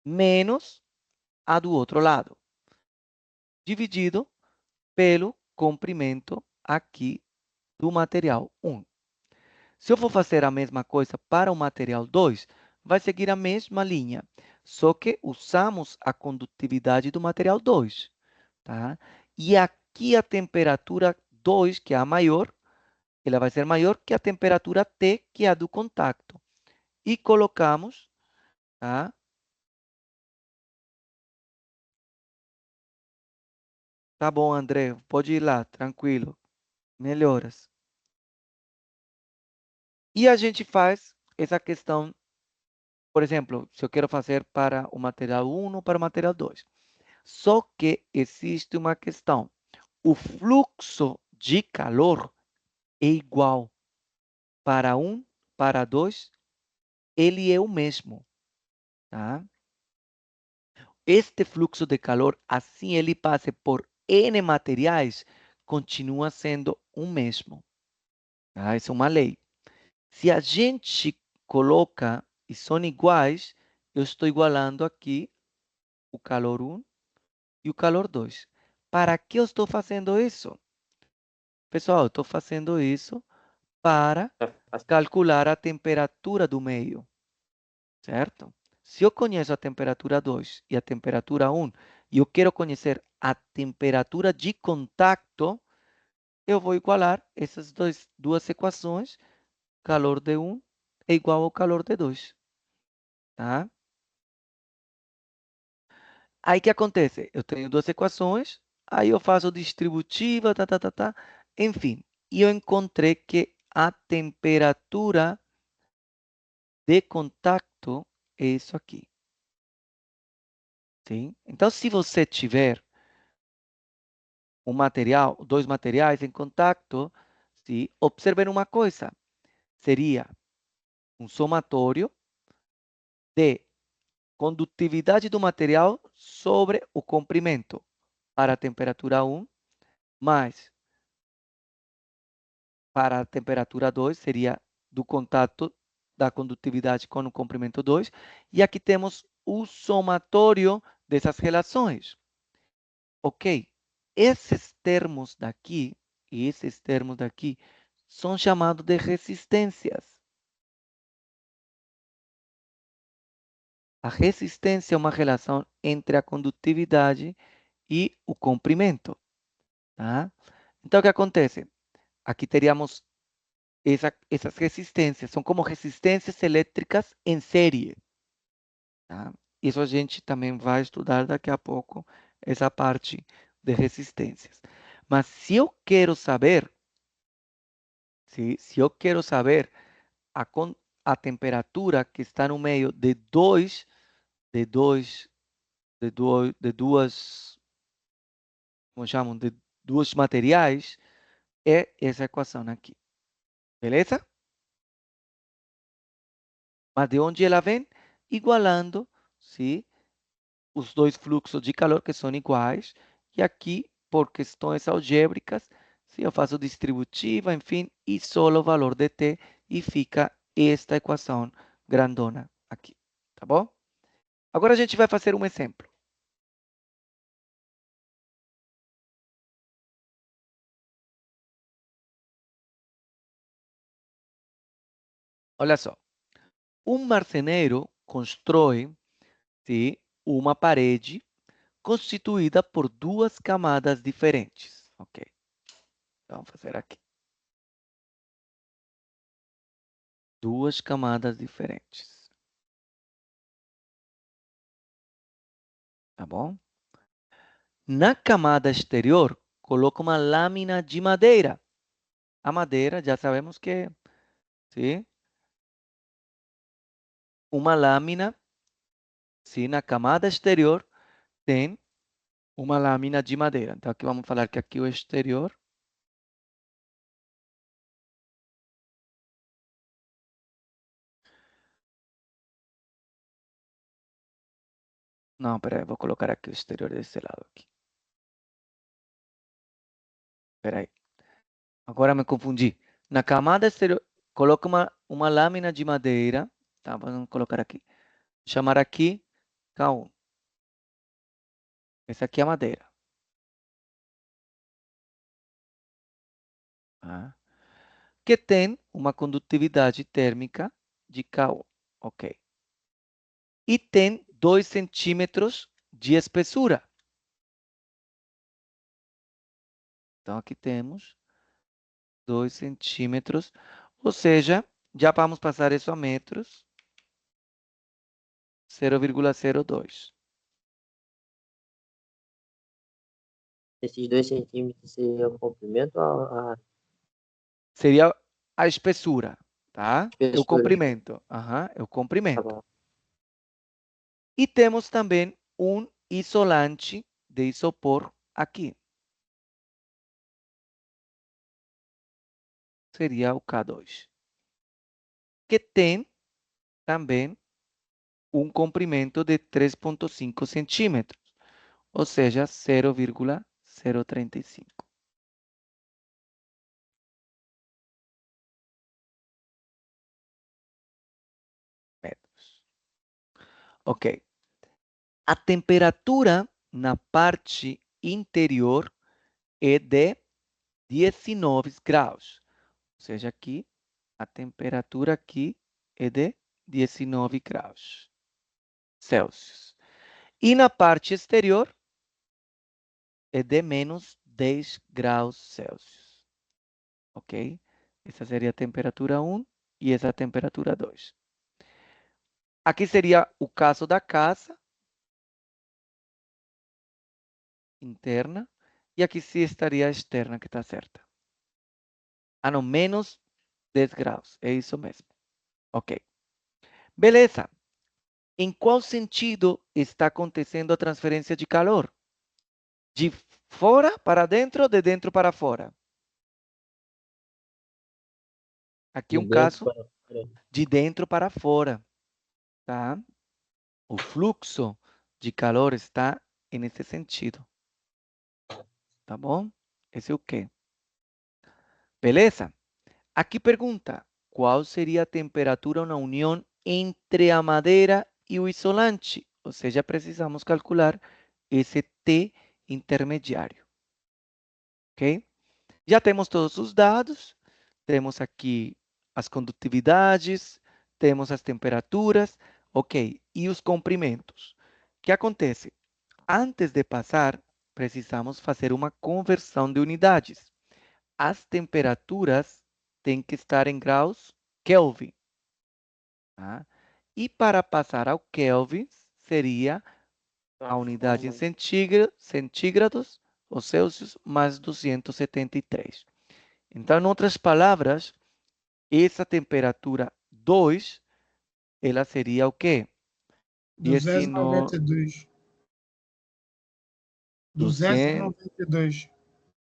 A: menos a do outro lado, dividido pelo comprimento aqui do material 1. Se eu for fazer a mesma coisa para o material 2, vai seguir a mesma linha, só que usamos a condutividade do material 2. Tá? E aqui a temperatura 2, que é a maior, ela vai ser maior que a temperatura T, que é a do contato. E colocamos, tá? Tá bom, André, pode ir lá, tranquilo. Melhoras. E a gente faz essa questão, por exemplo, se eu quero fazer para o material 1 ou para o material 2. Só que existe uma questão. O fluxo de calor é igual para 1, para 2, ele é o mesmo. Tá? Este fluxo de calor, assim ele passe por N materiais, continua sendo o mesmo. Tá? Essa é uma lei. Se a gente coloca e são iguais, eu estou igualando aqui o calor 1 e o calor 2. Para que eu estou fazendo isso? Pessoal, eu estou fazendo isso para calcular a temperatura do meio, certo? Se eu conheço a temperatura 2 e a temperatura 1 e eu quero conhecer a temperatura de contato, eu vou igualar essas duas equações. Calor de 1 é igual ao calor de 2. Tá? Aí o que acontece? Eu tenho duas equações, aí eu faço distributiva, enfim. E eu encontrei que a temperatura de contato é isso aqui. Sim? Então, se você tiver dois materiais em contato, sim, observem uma coisa. Seria um somatório de condutividade do material sobre o comprimento para a temperatura 1, mais para a temperatura 2, seria do contato da condutividade com o comprimento 2. E aqui temos o somatório dessas relações. Ok, esses termos daqui e esses termos daqui são chamados de resistências. A resistência é uma relação entre a condutividade e o comprimento. Tá? Então, o que acontece? Aqui teríamos essas resistências, são como resistências elétricas em série. Tá? Isso a gente também vai estudar daqui a pouco, essa parte de resistências. Mas se eu quero saber, se eu quero saber a temperatura que está no meio de duas, como chamam, de dois materiais, é essa equação aqui. Beleza? Mas de onde ela vem? Igualando, sim, os dois fluxos de calor que são iguais. E aqui, por questões algébricas, se eu faço distributiva, enfim, isolo o valor de t e fica esta equação grandona aqui. Tá bom? Agora a gente vai fazer um exemplo. Olha só. Um marceneiro constrói, sim, uma parede constituída por duas camadas diferentes. Ok. Vamos fazer aqui. Duas camadas diferentes. Tá bom? Na camada exterior, coloca uma lâmina de madeira. A madeira, já sabemos que, sim, uma lâmina, sim, na camada exterior tem uma lâmina de madeira. Então, aqui vamos falar que aqui o exterior não, peraí, vou colocar aqui o exterior desse lado aqui. Peraí. Agora me confundi. Na camada exterior, coloca uma lâmina de madeira. Tá, vamos colocar aqui. Chamar aqui K1. Essa aqui é a madeira. Tá? Que tem uma condutividade térmica de K1. Ok. E tem 2 centímetros de espessura. Então, aqui temos 2 centímetros. Ou seja, já vamos passar isso a metros. 0,02.
G: Esses 2 centímetros seria o comprimento ou a
A: Seria a espessura, tá? É o
G: espessura?
A: comprimento. É o
G: Tá
A: comprimento.
G: bom.
A: E temos também um isolante de isopor aqui. Seria o K2. Que tem também um comprimento de 3,5 centímetros. Ou seja, 0,035 metros. Ok. A temperatura na parte interior é de 19 graus. Ou seja, aqui, a temperatura aqui é de 19 graus Celsius. E na parte exterior é de menos 10 graus Celsius. Ok? Essa seria a temperatura 1 e essa a temperatura 2. Aqui seria o caso da casa interna. E aqui sim estaria a externa, que está certa. Ah, não, menos 10 graus. É isso mesmo. Ok. Beleza. Em qual sentido está acontecendo a transferência de calor? De fora para dentro ou de dentro para fora? Aqui
G: De
A: um
G: dentro
A: caso
G: para fora.
A: de dentro para fora, tá? O fluxo de calor está nesse sentido, tá bom? Esse é o quê? Beleza? Aqui pergunta, qual seria a temperatura na união entre a madeira e o isolante? Ou seja, precisamos calcular esse T intermediário. Ok? Já temos todos os dados, temos aqui as condutividades, temos as temperaturas, ok? E os comprimentos. O que acontece? Antes de passar, precisamos fazer uma conversão de unidades. As temperaturas têm que estar em graus Kelvin. Tá? E para passar ao Kelvin, seria a unidade em centígrados ou Celsius mais 273. Então, em outras palavras, essa temperatura 2, ela seria o quê?
I: 292. 292.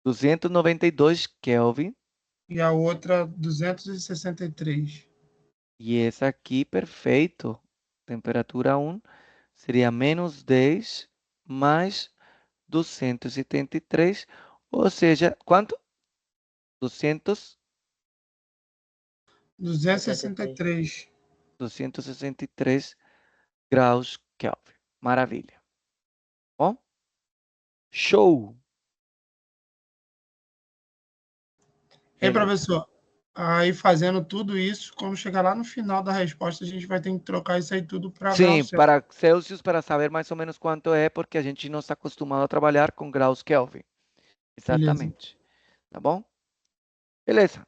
A: 292 Kelvin.
I: E a outra, 263.
A: E essa aqui, perfeito. Temperatura 1 seria menos 10 mais 273. Ou seja, quanto?
I: 263.
A: 263 graus Kelvin. Maravilha. Bom? Show!
I: Ei, professor, aí fazendo tudo isso, quando chegar lá no final da resposta, a gente vai ter que trocar isso aí tudo para
A: Sim,
I: graus Celsius.
A: para Celsius, para saber mais ou menos quanto é, porque a gente não está acostumado a trabalhar com graus Kelvin. Exatamente. Tá bom? Beleza.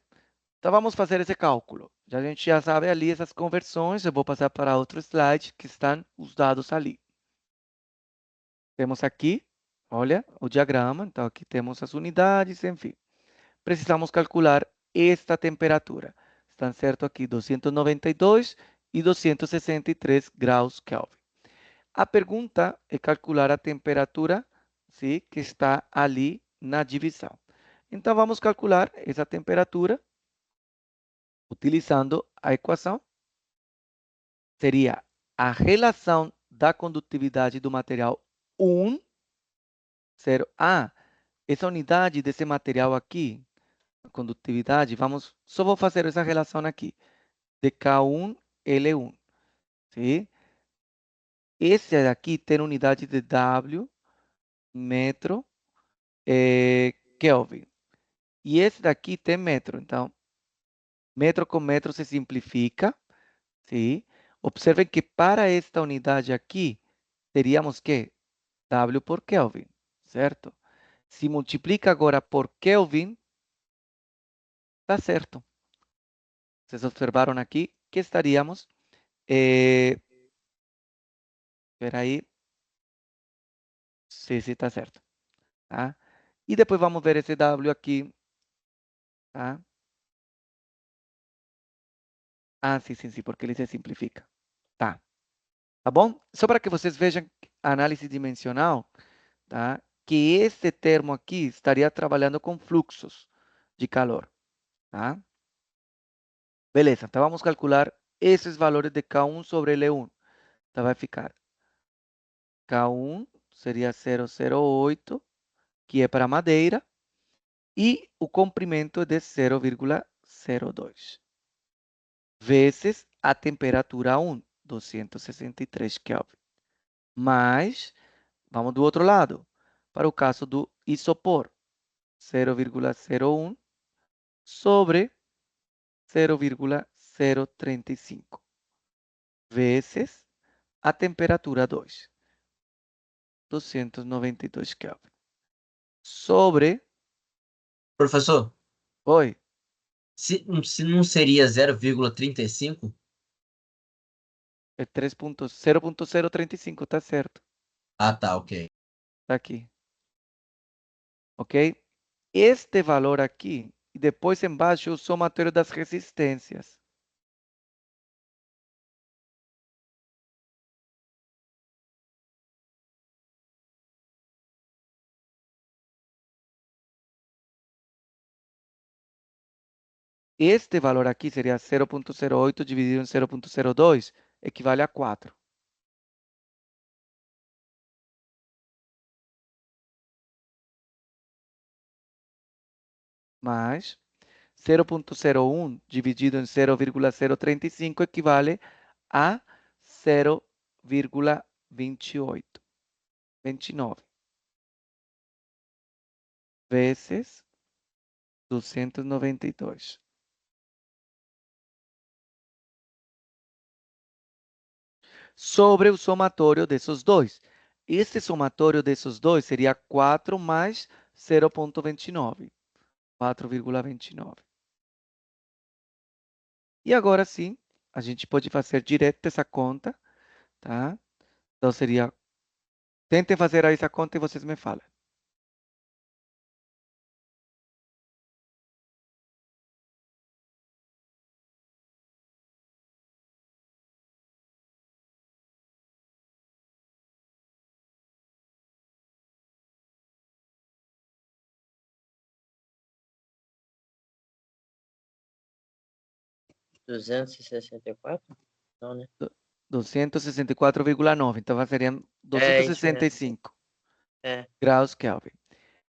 A: Então vamos fazer esse cálculo. A gente já sabe ali essas conversões. Eu vou passar para outro slide que estão os dados ali. Temos aqui, olha, o diagrama. Então aqui temos as unidades, enfim. Precisamos calcular esta temperatura. Estão certo aqui 292 e 263 graus Kelvin. A pergunta é calcular a temperatura, sim, que está ali na divisão. Então vamos calcular essa temperatura utilizando a equação. Seria a relação da condutividade do material 1, 0. Essa unidade desse material aqui, a condutividade, só vou fazer essa relação aqui, de K1, L1. Sim? Esse daqui tem unidade de W, metro, Kelvin. E esse daqui tem metro. Então, metro com metro se simplifica. Sim? Observem que para esta unidade aqui, teríamos que W por Kelvin, certo? Se multiplica agora por Kelvin, está certo. Vocês observaram aqui que estaríamos... Espera aí. Sim, está certo. Tá? E depois vamos ver esse W aqui. Tá? Sim, porque ele se simplifica. Tá. Tá bom? Só para que vocês vejam a análise dimensional, tá? Que esse termo aqui estaria trabalhando com fluxos de calor. Tá? Beleza, então vamos calcular esses valores de K1 sobre L1. Então vai ficar K1 seria 0,08, que é para madeira, e o comprimento é de 0,02, vezes a temperatura 1, 263 Kelvin. Mais, vamos do outro lado, para o caso do isopor, 0,01 sobre 0,035, vezes a temperatura 2, 292 Kelvin. Sobre...
G: Professor,
A: Oi.
G: se não seria 0,35?
A: É 0,035, tá certo.
G: Ah, tá, ok.
A: Tá aqui. Ok? Este valor aqui, e depois embaixo o somatório das resistências. Este valor aqui seria 0,08 dividido em 0,02, equivale a 4. Mais 0,01 dividido em 0,035 equivale a 0,28. 29. vezes 292. Sobre o somatório desses dois. Este somatório desses dois seria 4 mais 0,29. 4,29. E agora sim, a gente pode fazer direto essa conta, tá? Então seria, tentem fazer aí essa conta e vocês me falam.
G: R$ 264? Não, né?
A: 264,9. Então seriam
G: É isso mesmo.
A: 265
G: É.
A: graus Kelvin.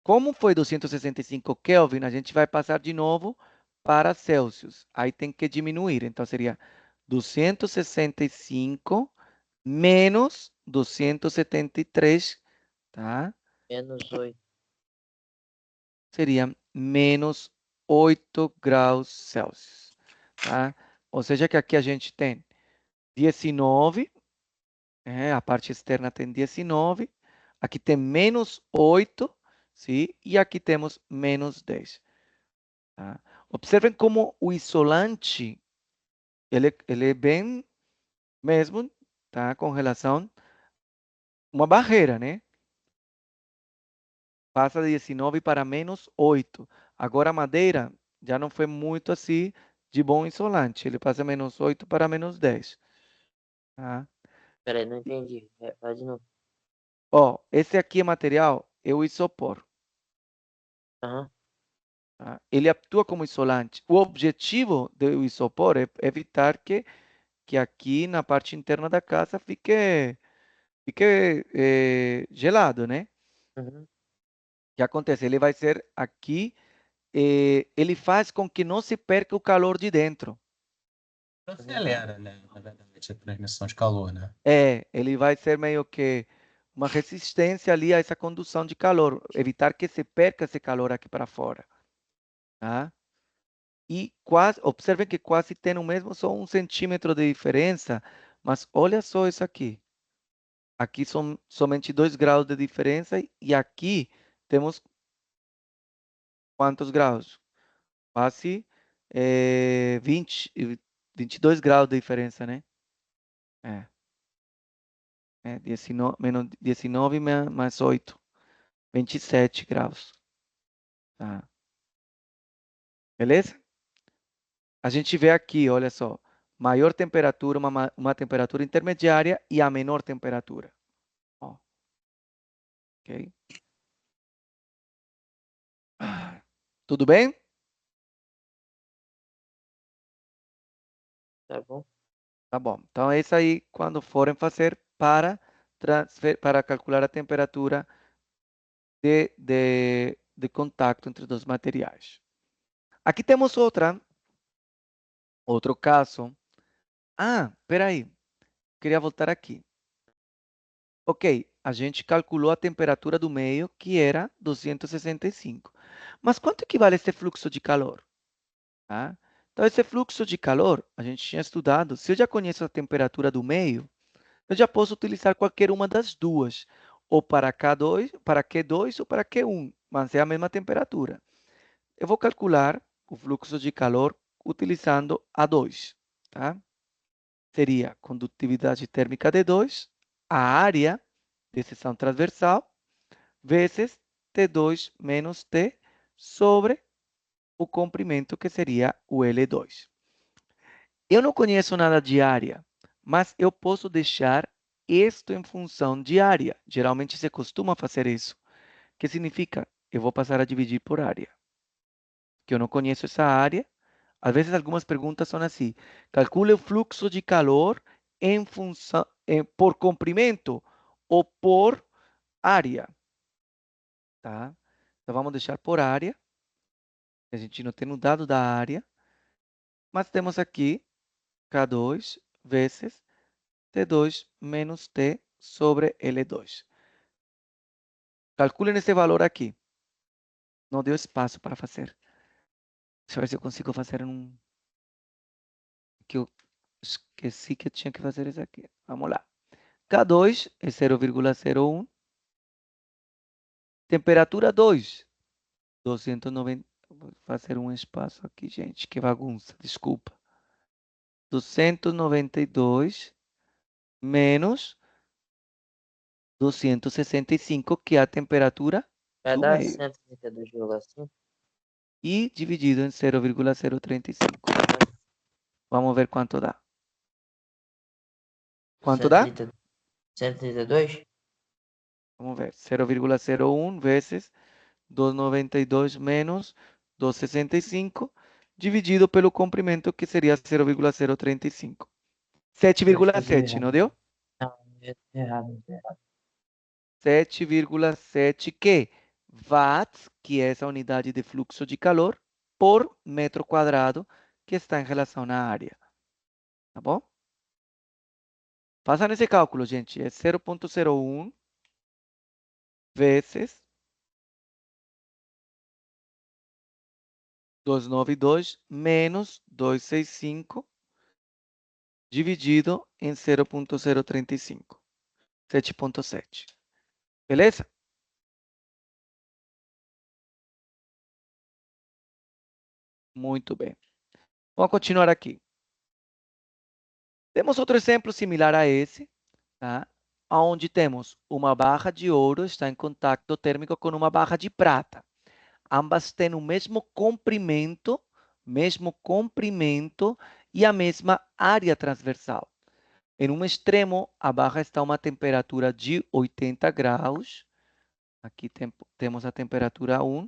A: Como foi 265 Kelvin, a gente vai passar de novo para Celsius. Aí tem que diminuir. Então seria 265 menos 273, tá?
G: Menos 8.
A: Seria menos 8 graus Celsius, tá? Ou seja que aqui a gente tem 19, a parte externa tem 19, aqui tem menos 8, sim? E aqui temos menos 10. Tá? Observem como o isolante, ele é bem mesmo, tá? Com relação a uma barreira, né? Passa de 19 para menos 8. Agora a madeira já não foi muito assim de bom isolante. Ele passa menos 8 para menos 10. Tá?
G: Peraí, não entendi. Faz de novo.
A: Ó, esse aqui é material, é o isopor.
G: Aham.
A: Tá? Ele atua como isolante. O objetivo do isopor é evitar que aqui na parte interna da casa fique gelado, né?
G: Uhum.
A: O que acontece? Ele vai ser aqui, ele faz com que não se perca o calor de dentro.
C: Acelera, né? Na verdade, a transmissão de calor, né?
A: Ele vai ser meio que uma resistência ali a essa condução de calor, evitar que se perca esse calor aqui para fora, tá? E quase, observem que quase tem o mesmo, só 1 centímetro de diferença, mas olha só isso aqui. Aqui são somente 2 graus de diferença e aqui temos quantos graus? Quase 22 graus de diferença, né? 19, menos 19 mais 8, 27 graus. Tá? Beleza? A gente vê aqui, olha só, maior temperatura, uma temperatura intermediária e a menor temperatura. Ó. Ok? Tudo bem?
G: Tá bom.
A: Tá bom. Então, é isso aí quando forem fazer para calcular a temperatura de contato entre dois materiais. Aqui temos outro caso. Ah, peraí. Queria voltar aqui. Ok, a gente calculou a temperatura do meio, que era 265. Mas quanto equivale esse fluxo de calor? Tá? Então, esse fluxo de calor, a gente tinha estudado. Se eu já conheço a temperatura do meio, eu já posso utilizar qualquer uma das duas, ou para K2, para Q2 ou para Q1, mas é a mesma temperatura. Eu vou calcular o fluxo de calor utilizando A2, tá? Seria condutividade térmica de 2, a área de seção transversal, vezes T2 menos T sobre o comprimento, que seria o L2. Eu não conheço nada de área, mas eu posso deixar isto em função de área. Geralmente se costuma fazer isso. Que significa? Eu vou passar a dividir por área. Que eu não conheço essa área. Às vezes algumas perguntas são assim. Calcule o fluxo de calor em função, por comprimento ou por área. Tá? Então vamos deixar por área. A gente não tem o dado da área. Mas temos aqui K2 vezes T2 menos T sobre L2. Calculem esse valor aqui. Não deu espaço para fazer. Deixa eu ver se eu consigo fazer um... Que eu esqueci que eu tinha que fazer isso aqui. Vamos lá. K2 é 0,01. Temperatura 2. 290. Vou fazer um espaço aqui, gente. Que bagunça. Desculpa. 292 menos 265, que é a temperatura
G: Vai
A: do
G: dar
A: meio.
G: 132,5.
A: E dividido em 0,035. Vamos ver quanto dá. Quanto dá?
G: 132?
A: Vamos ver. 0,01 vezes 292 menos 265, dividido pelo comprimento, que seria 0,035. 7,7, não deu?
G: Não, errado.
A: 7,7 que? Watts, que é essa unidade de fluxo de calor, por metro quadrado, que está em relação à área. Tá bom? Façam esse cálculo, gente. É 0,01 vezes 292 menos 265 dividido em 0,035. 7,7. Beleza? Muito bem. Vamos continuar aqui. Temos outro exemplo similar a esse, tá? Onde temos uma barra de ouro está em contato térmico com uma barra de prata. Ambas têm o mesmo comprimento e a mesma área transversal. Em um extremo, a barra está a uma temperatura de 80 graus. Aqui temos a temperatura 1,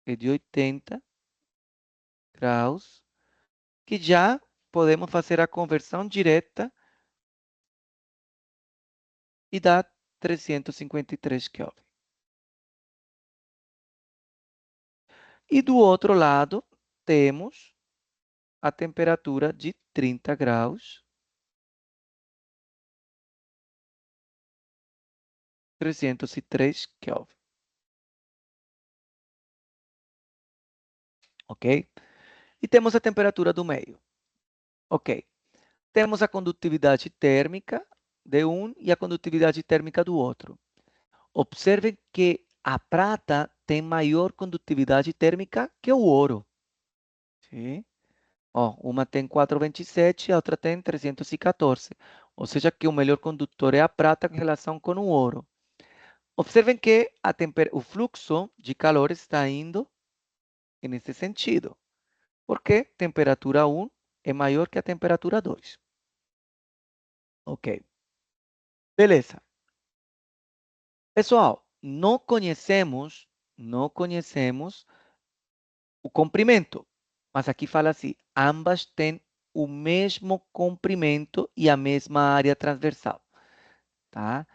A: que é de 80 graus, que já podemos fazer a conversão direta e dá 353 Kelvin. E do outro lado, temos a temperatura de 30 graus, 303 Kelvin. Ok? E temos a temperatura do meio. Ok. Temos a condutividade térmica de um e a condutividade térmica do outro. Observem que a prata tem maior condutividade térmica que o ouro. Sim? Ó, uma tem 427 e a outra tem 314. Ou seja, que o melhor condutor é a prata em relação com o ouro. Observem que o fluxo de calor está indo nesse sentido. Porque temperatura 1 é maior que a temperatura 2. Ok. Beleza. Pessoal, não conhecemos o comprimento. Mas aqui fala assim, ambas têm o mesmo comprimento e a mesma área transversal. Tá?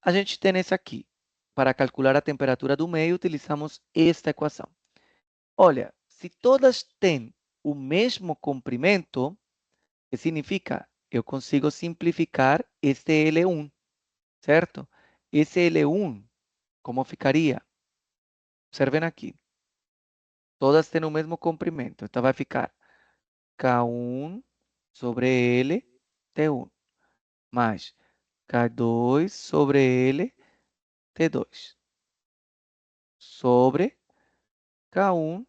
A: A gente tem essa aqui. Para calcular a temperatura do meio, utilizamos esta equação. Olha, se todas têm o mesmo comprimento, que significa? Eu consigo simplificar este L1, certo? Esse L1, como ficaria? Observem aqui. Todas têm o mesmo comprimento. Então, vai ficar K1 sobre L, T1, mais K2 sobre L, T2, sobre K1,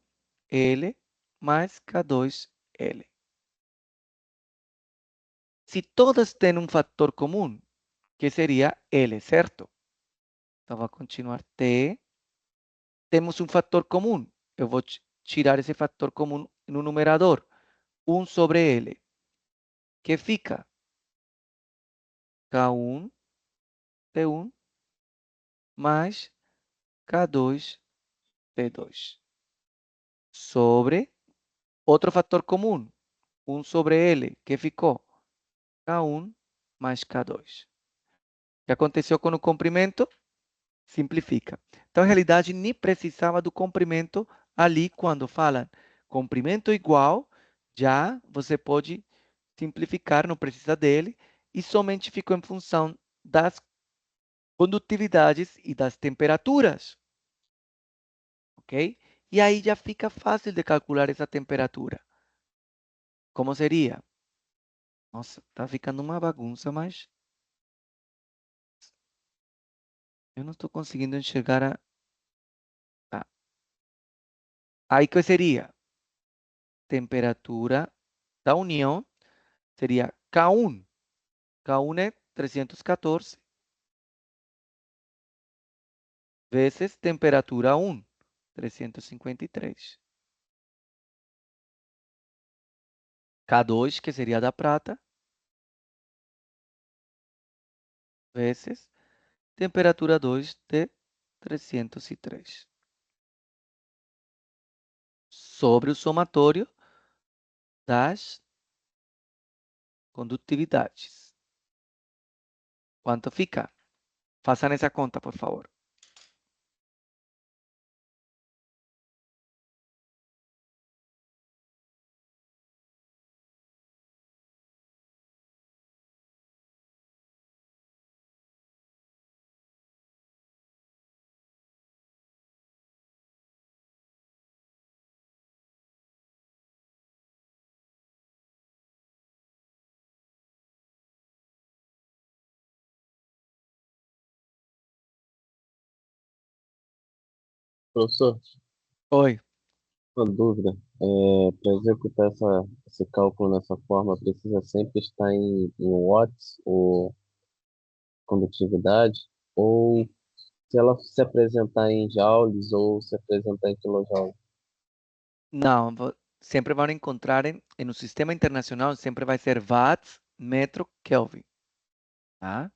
A: L, mais K2, L. Se todas têm um fator comum, que seria L, certo? Então, vou continuar T. Temos um fator comum. Eu vou tirar esse fator comum no numerador. 1 sobre L. Que fica K1, T1, mais K2, T2. Sobre outro fator comum. 1 sobre L. Que ficou K1 mais K2. O que aconteceu com o comprimento? Simplifica. Então, em realidade, nem precisava do comprimento ali quando falam comprimento igual, já você pode simplificar, não precisa dele, e somente ficou em função das condutividades e das temperaturas. ok? E aí já fica fácil de calcular essa temperatura. Como seria? Nossa, tá ficando uma bagunça, mas eu não estou conseguindo enxergar a... Tá. Aí que seria? Temperatura da união seria K1. K1 é 314 vezes temperatura 1, 353. K2, que seria da prata, vezes temperatura 2 de 303. Sobre o somatório das condutividades. Quanto fica? Façam essa conta, por favor.
G: Professor,
A: Oi.
G: uma dúvida. Para executar esse cálculo nessa forma, precisa sempre estar em watts ou condutividade? Ou se ela se apresentar em joules ou se apresentar em kilojoules?
A: Não, sempre vão encontrar no sistema internacional, sempre vai ser watts, metro, Kelvin. Tá?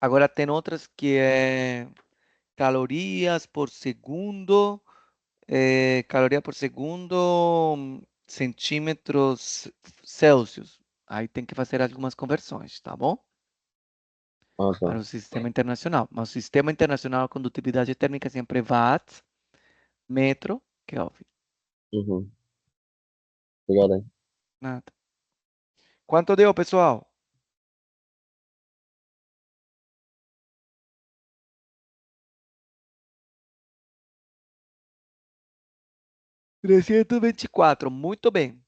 A: Agora tem outras que é calorias por segundo, caloria por segundo, centímetros Celsius. Aí tem que fazer algumas conversões, tá bom?
G: Ah, tá.
A: Para o sistema internacional. Mas o sistema internacional, a condutividade térmica sempre é watts, metro, Kelvin.
G: Uhum. Obrigado aí.
A: Nada. Quanto deu, pessoal? ...324, muito bem.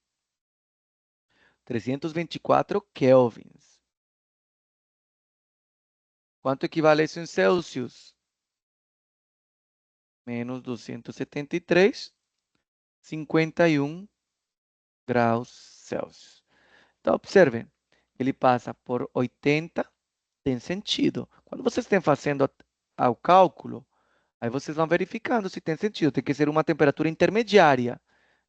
A: 324 kelvins. Quanto equivale isso em Celsius? Menos 273, 51 graus Celsius. Então, observem, ele passa por 80, tem sentido. Quando vocês estão fazendo o cálculo, aí vocês vão verificando se tem sentido. Tem que ser uma temperatura intermediária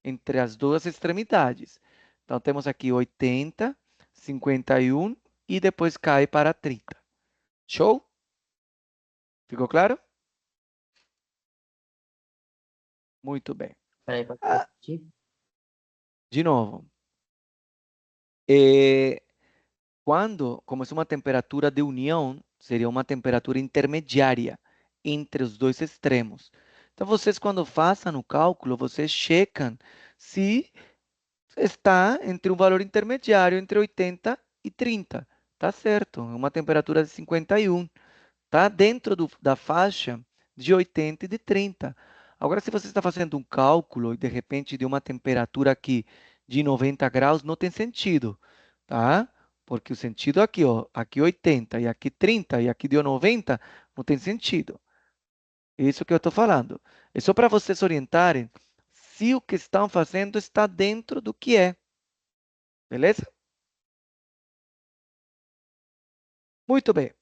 A: entre as duas extremidades. Então, temos aqui 80, 51 e depois cai para 30. Show? Ficou claro? Muito bem.
G: Peraí, pode
A: Ah,
G: repetir?
A: de novo. Quando, como é uma temperatura de união, seria uma temperatura intermediária entre os dois extremos. Então, vocês, quando façam o cálculo, vocês checam se está entre um valor intermediário entre 80 e 30. Tá certo, é uma temperatura de 51. Tá dentro da faixa de 80 e de 30. Agora, se você está fazendo um cálculo e de repente de uma temperatura aqui de 90 graus, não tem sentido, tá? Porque o sentido aqui, ó, aqui 80 e aqui 30 e aqui deu 90, não tem sentido. É isso que eu estou falando. É só para vocês orientarem se o que estão fazendo está dentro do que é. Beleza? Muito bem.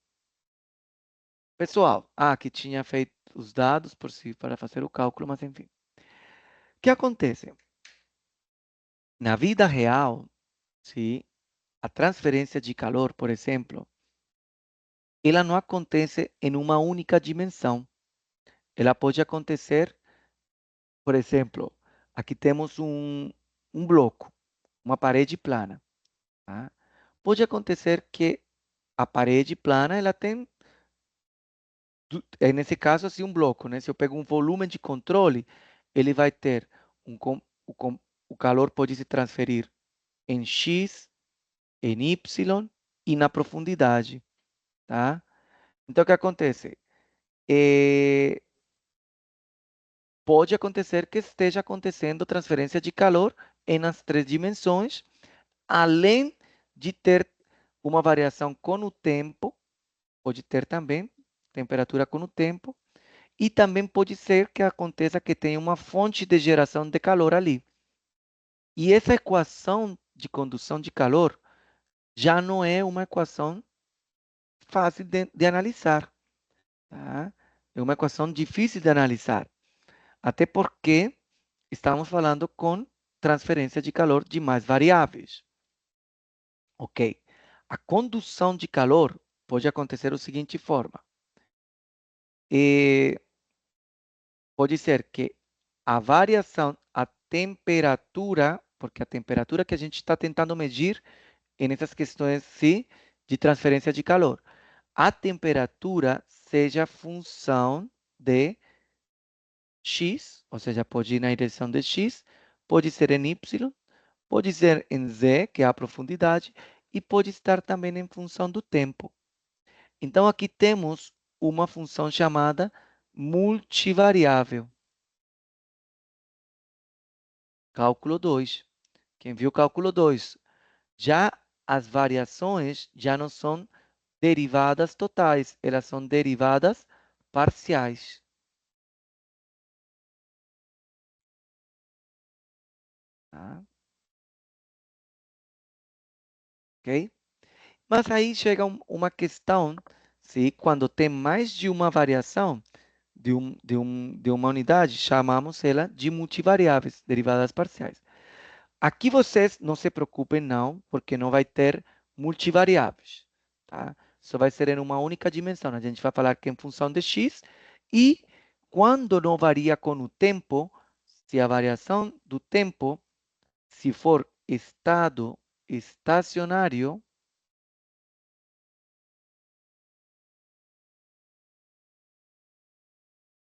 A: Pessoal, aqui tinha feito os dados por si para fazer o cálculo, mas enfim. O que acontece? Na vida real, sim, a transferência de calor, por exemplo, ela não acontece em uma única dimensão. Ela pode acontecer, por exemplo, aqui temos um bloco, uma parede plana. Tá? Pode acontecer que a parede plana, ela tem, nesse caso, assim, um bloco, né? Se eu pego um volume de controle, ele vai ter o calor pode se transferir em X, em Y e na profundidade, tá? Então, o que acontece? pode acontecer que esteja acontecendo transferência de calor nas 3 dimensões, além de ter uma variação com o tempo, pode ter também temperatura com o tempo, e também pode ser que aconteça que tenha uma fonte de geração de calor ali. E essa equação de condução de calor já não é uma equação fácil de analisar. Tá? É uma equação difícil de analisar, até porque estamos falando com transferência de calor de mais variáveis. Ok. A condução de calor pode acontecer da seguinte forma. Pode ser que a variação, a temperatura, porque a temperatura que a gente está tentando medir nessas questões sim, de transferência de calor, a temperatura seja função de x, ou seja, pode ir na direção de x, pode ser em y, pode ser em z, que é a profundidade, e pode estar também em função do tempo. Então, aqui temos uma função chamada multivariável. Cálculo 2. Quem viu cálculo 2? Já as variações já não são derivadas totais, elas são derivadas parciais. Tá? Ok? Mas aí chega uma questão, se quando tem mais de uma variação de uma unidade, chamamos ela de multivariáveis, derivadas parciais. Aqui vocês não se preocupem não, porque não vai ter multivariáveis. Tá? Só vai ser em uma única dimensão. A gente vai falar que é em função de x e quando não varia com o tempo, se a variação do tempo, se for estado estacionário,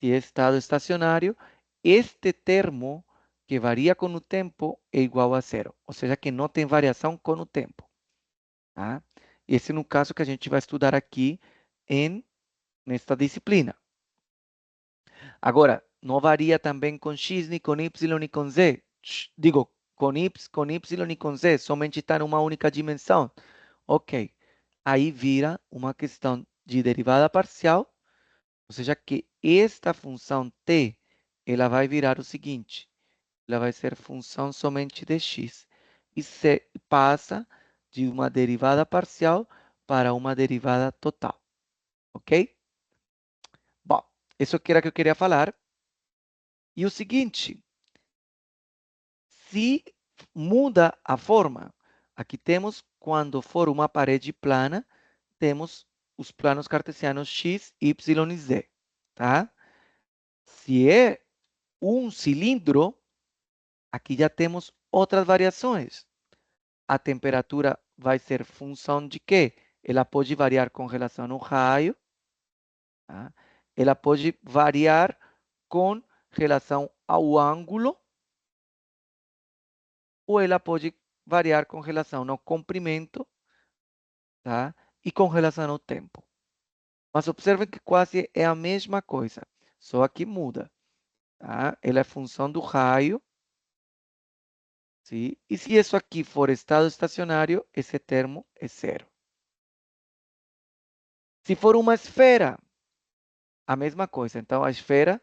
A: se é estado estacionário, este termo que varia com o tempo é igual a zero, ou seja, que não tem variação com o tempo. Tá? Esse no caso que a gente vai estudar aqui nesta disciplina. Agora, não varia também com x, nem com y, nem com z. Digo, com y e com z, somente está em uma única dimensão. Ok, aí vira uma questão de derivada parcial, ou seja, que esta função t, ela vai virar o seguinte, ela vai ser função somente de x, e se passa de uma derivada parcial para uma derivada total, ok? Bom, isso que era que eu queria falar. E o seguinte, se muda a forma, aqui temos, quando for uma parede plana, temos os planos cartesianos x, y e z, tá? Se é um cilindro, aqui já temos outras variações. A temperatura vai ser função de quê? Ela pode variar com relação ao raio, tá? Ela pode variar com relação ao ângulo, ou ela pode variar com relação ao comprimento, tá? E com relação ao tempo. Mas observem que quase é a mesma coisa, só aqui muda. Tá? Ela é função do raio. Sim? E se isso aqui for estado estacionário, esse termo é zero. Se for uma esfera, a mesma coisa. Então, a esfera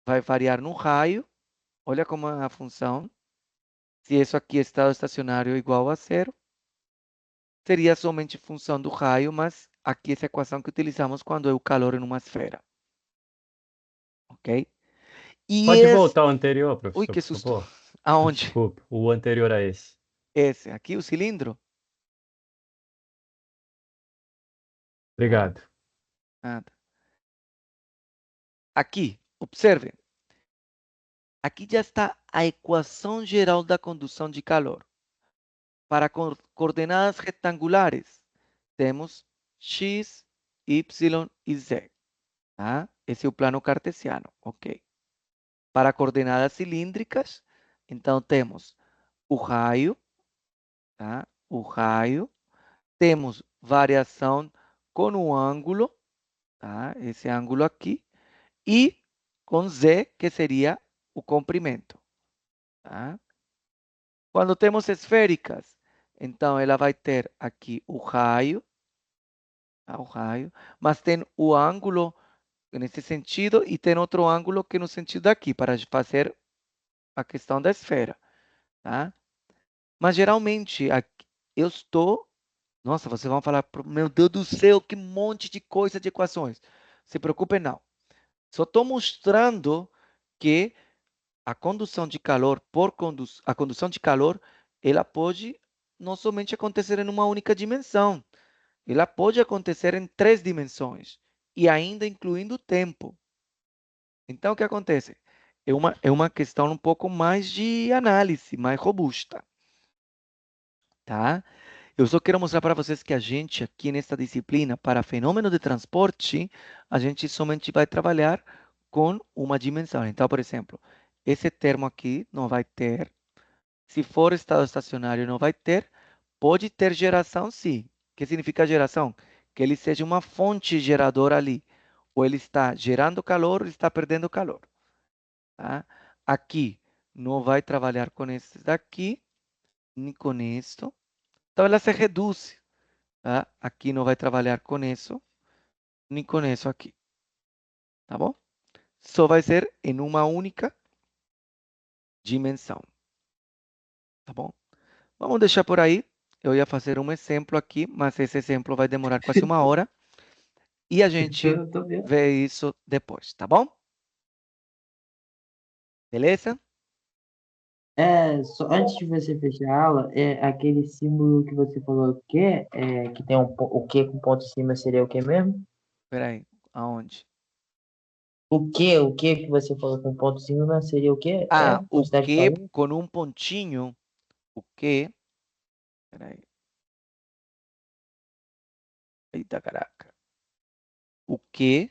A: vai variar no raio. Olha como é a função. Se isso aqui é estado estacionário igual a zero, seria somente função do raio, mas aqui essa equação que utilizamos quando é o calor em uma esfera. Ok? E
K: Pode voltar ao anterior,
A: Ui,
K: professor,
A: que
K: por
A: susto.
K: favor.
A: Aonde?
K: Desculpe, o anterior a esse.
A: Esse, aqui o cilindro?
K: Obrigado.
A: Nada. Aqui, observem. Aqui já está a equação geral da condução de calor. Para coordenadas retangulares, temos x, y e z. Tá? Esse é o plano cartesiano, ok. Para coordenadas cilíndricas, então temos o raio, tá? O raio. Temos variação com o ângulo, tá? Esse ângulo aqui. E com z, que seria o comprimento. Tá? Quando temos esféricas, então ela vai ter aqui o raio, mas tem o ângulo nesse sentido e tem outro ângulo que no sentido daqui, para fazer a questão da esfera. Tá? Mas geralmente eu estou... Nossa, vocês vão falar, meu Deus do céu, que monte de coisa de equações. Se preocupe, não. Só estou mostrando que a condução de calor, a condução de calor, ela pode não somente acontecer em uma única dimensão, ela pode acontecer em 3 dimensões, e ainda incluindo o tempo. Então, o que acontece? É uma questão um pouco mais de análise, mais robusta. Tá? Eu só quero mostrar para vocês que a gente aqui nesta disciplina, para fenômeno de transporte, a gente somente vai trabalhar com uma dimensão. Então, por exemplo, esse termo aqui não vai ter. Se for estado estacionário, não vai ter. Pode ter geração, sim. O que significa geração? Que ele seja uma fonte geradora ali. Ou ele está gerando calor ou está perdendo calor. Tá? Aqui não vai trabalhar com esses daqui, nem com isso. Então, ela se reduz. Tá? Aqui não vai trabalhar com isso, nem com isso aqui. Tá bom? Só vai ser em uma única dimensão. Tá bom? Vamos deixar por aí. Eu ia fazer um exemplo aqui, mas esse exemplo vai demorar quase 1 hora. E a gente
L: Eu tô vendo.
A: vê isso depois, tá bom? Beleza?
L: Só antes de você fechar a aula, aquele símbolo que você falou que tem o que com ponto em cima seria o que mesmo?
A: Espera aí, aonde?
L: O que você falou com ponto em cima seria o quê?
A: Ah, o
L: Quantidade de
A: que
L: calor?
A: com um pontinho, o que... Espera aí. Eita, caraca. O que,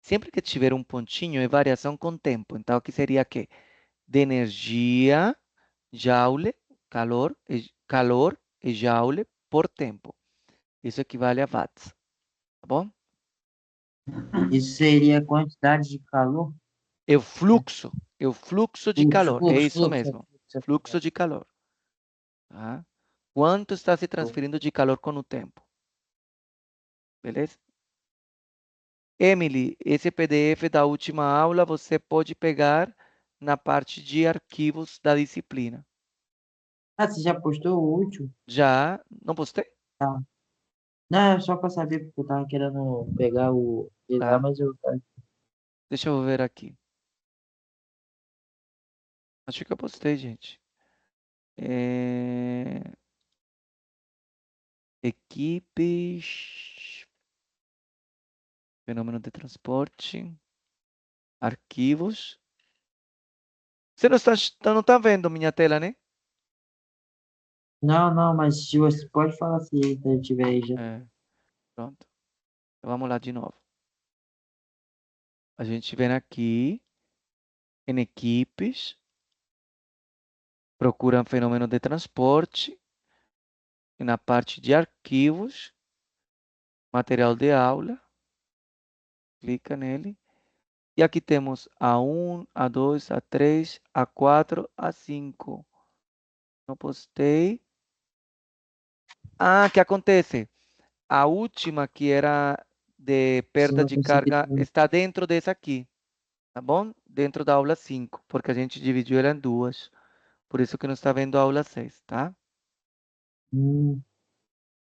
A: sempre que tiver um pontinho, é variação com tempo. Então, aqui seria que de energia, joule, calor e joule por tempo. Isso equivale a watts, tá bom?
L: Isso seria a quantidade de calor?
A: É o fluxo de calor, é isso
L: Fluxo.
A: mesmo, fluxo de calor. Tá? Quanto está se transferindo de calor com o tempo? Beleza? Emily, esse PDF da última aula você pode pegar na parte de arquivos da disciplina.
L: Ah, você já postou o último?
A: Já, não postei?
L: Tá. Não, é só para saber, porque eu tava querendo pegar o
A: Tá.
L: mas eu...
A: Deixa eu ver aqui. Acho que eu postei, gente. Equipes. Fenômeno de transporte. Arquivos. Você não está vendo minha tela, né?
L: Não, mas se você pode falar se ele tiver aí já.
A: Pronto. Então, vamos lá de novo. A gente vem aqui em equipes. Procura fenômeno de transporte. E na parte de arquivos. Material de aula. Clica nele. E aqui temos A1, A2, A3, A4, A5. Não postei. Ah, o que acontece? A última, que era de perda de carga, está dentro dessa aqui. Tá bom? Dentro da aula 5, porque a gente dividiu ela em 2. Por isso que não está vendo a aula 6, tá?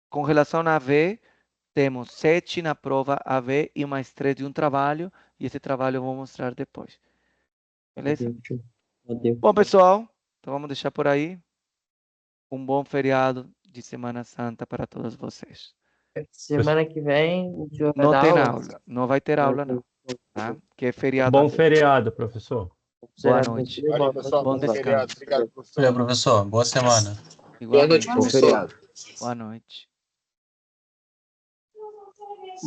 A: Com relação à AV, temos 7 na prova AV e mais 3 de um trabalho. E esse trabalho eu vou mostrar depois. Beleza? Bom, pessoal, então vamos deixar por aí. Um bom feriado de Semana Santa para todos vocês.
L: Semana que vem, o senhor vai
A: Não
L: dar
A: tem
L: aula?
A: aula. Não vai ter aula, não. Tá? Que é feriado.
K: Bom feriado, professor.
A: Boa noite.
E: Valeu, pessoal.
A: Bom
E: Bom feriado.
A: descanso.
E: Obrigado, professor.
C: Valeu, professor. Boa semana.
E: Boa noite,
A: Igualmente.
E: professor.
A: Boa noite.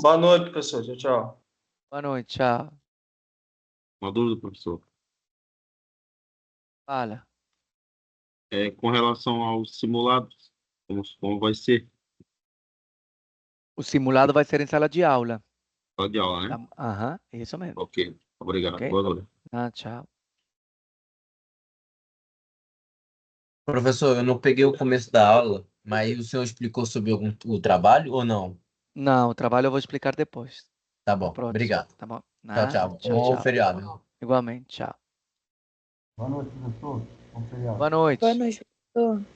B: Boa noite, professor. Tchau, tchau.
A: Boa noite. Tchau.
M: Uma dúvida, professor.
A: Fala.
M: Com relação aos simulados, como vai ser?
A: O simulado vai ser em sala de aula.
M: Sala de aula, né?
A: Aham, isso mesmo.
M: Ok. Obrigado.
A: Ok?
M: Boa noite.
A: Tchau.
N: Professor, eu não peguei o começo da aula, mas o senhor explicou sobre o trabalho ou não?
A: Não, o trabalho eu vou explicar depois.
N: Tá
A: No
N: bom,
A: próximo,
N: obrigado.
A: tá bom?
N: Tchau,
A: Nada,
N: tchau.
A: tchau,
N: Bom
A: tchau.
N: feriado.
A: Igualmente, tchau.
J: Boa noite, professor. Bom feriado.
A: Boa noite.
O: Boa noite, professor.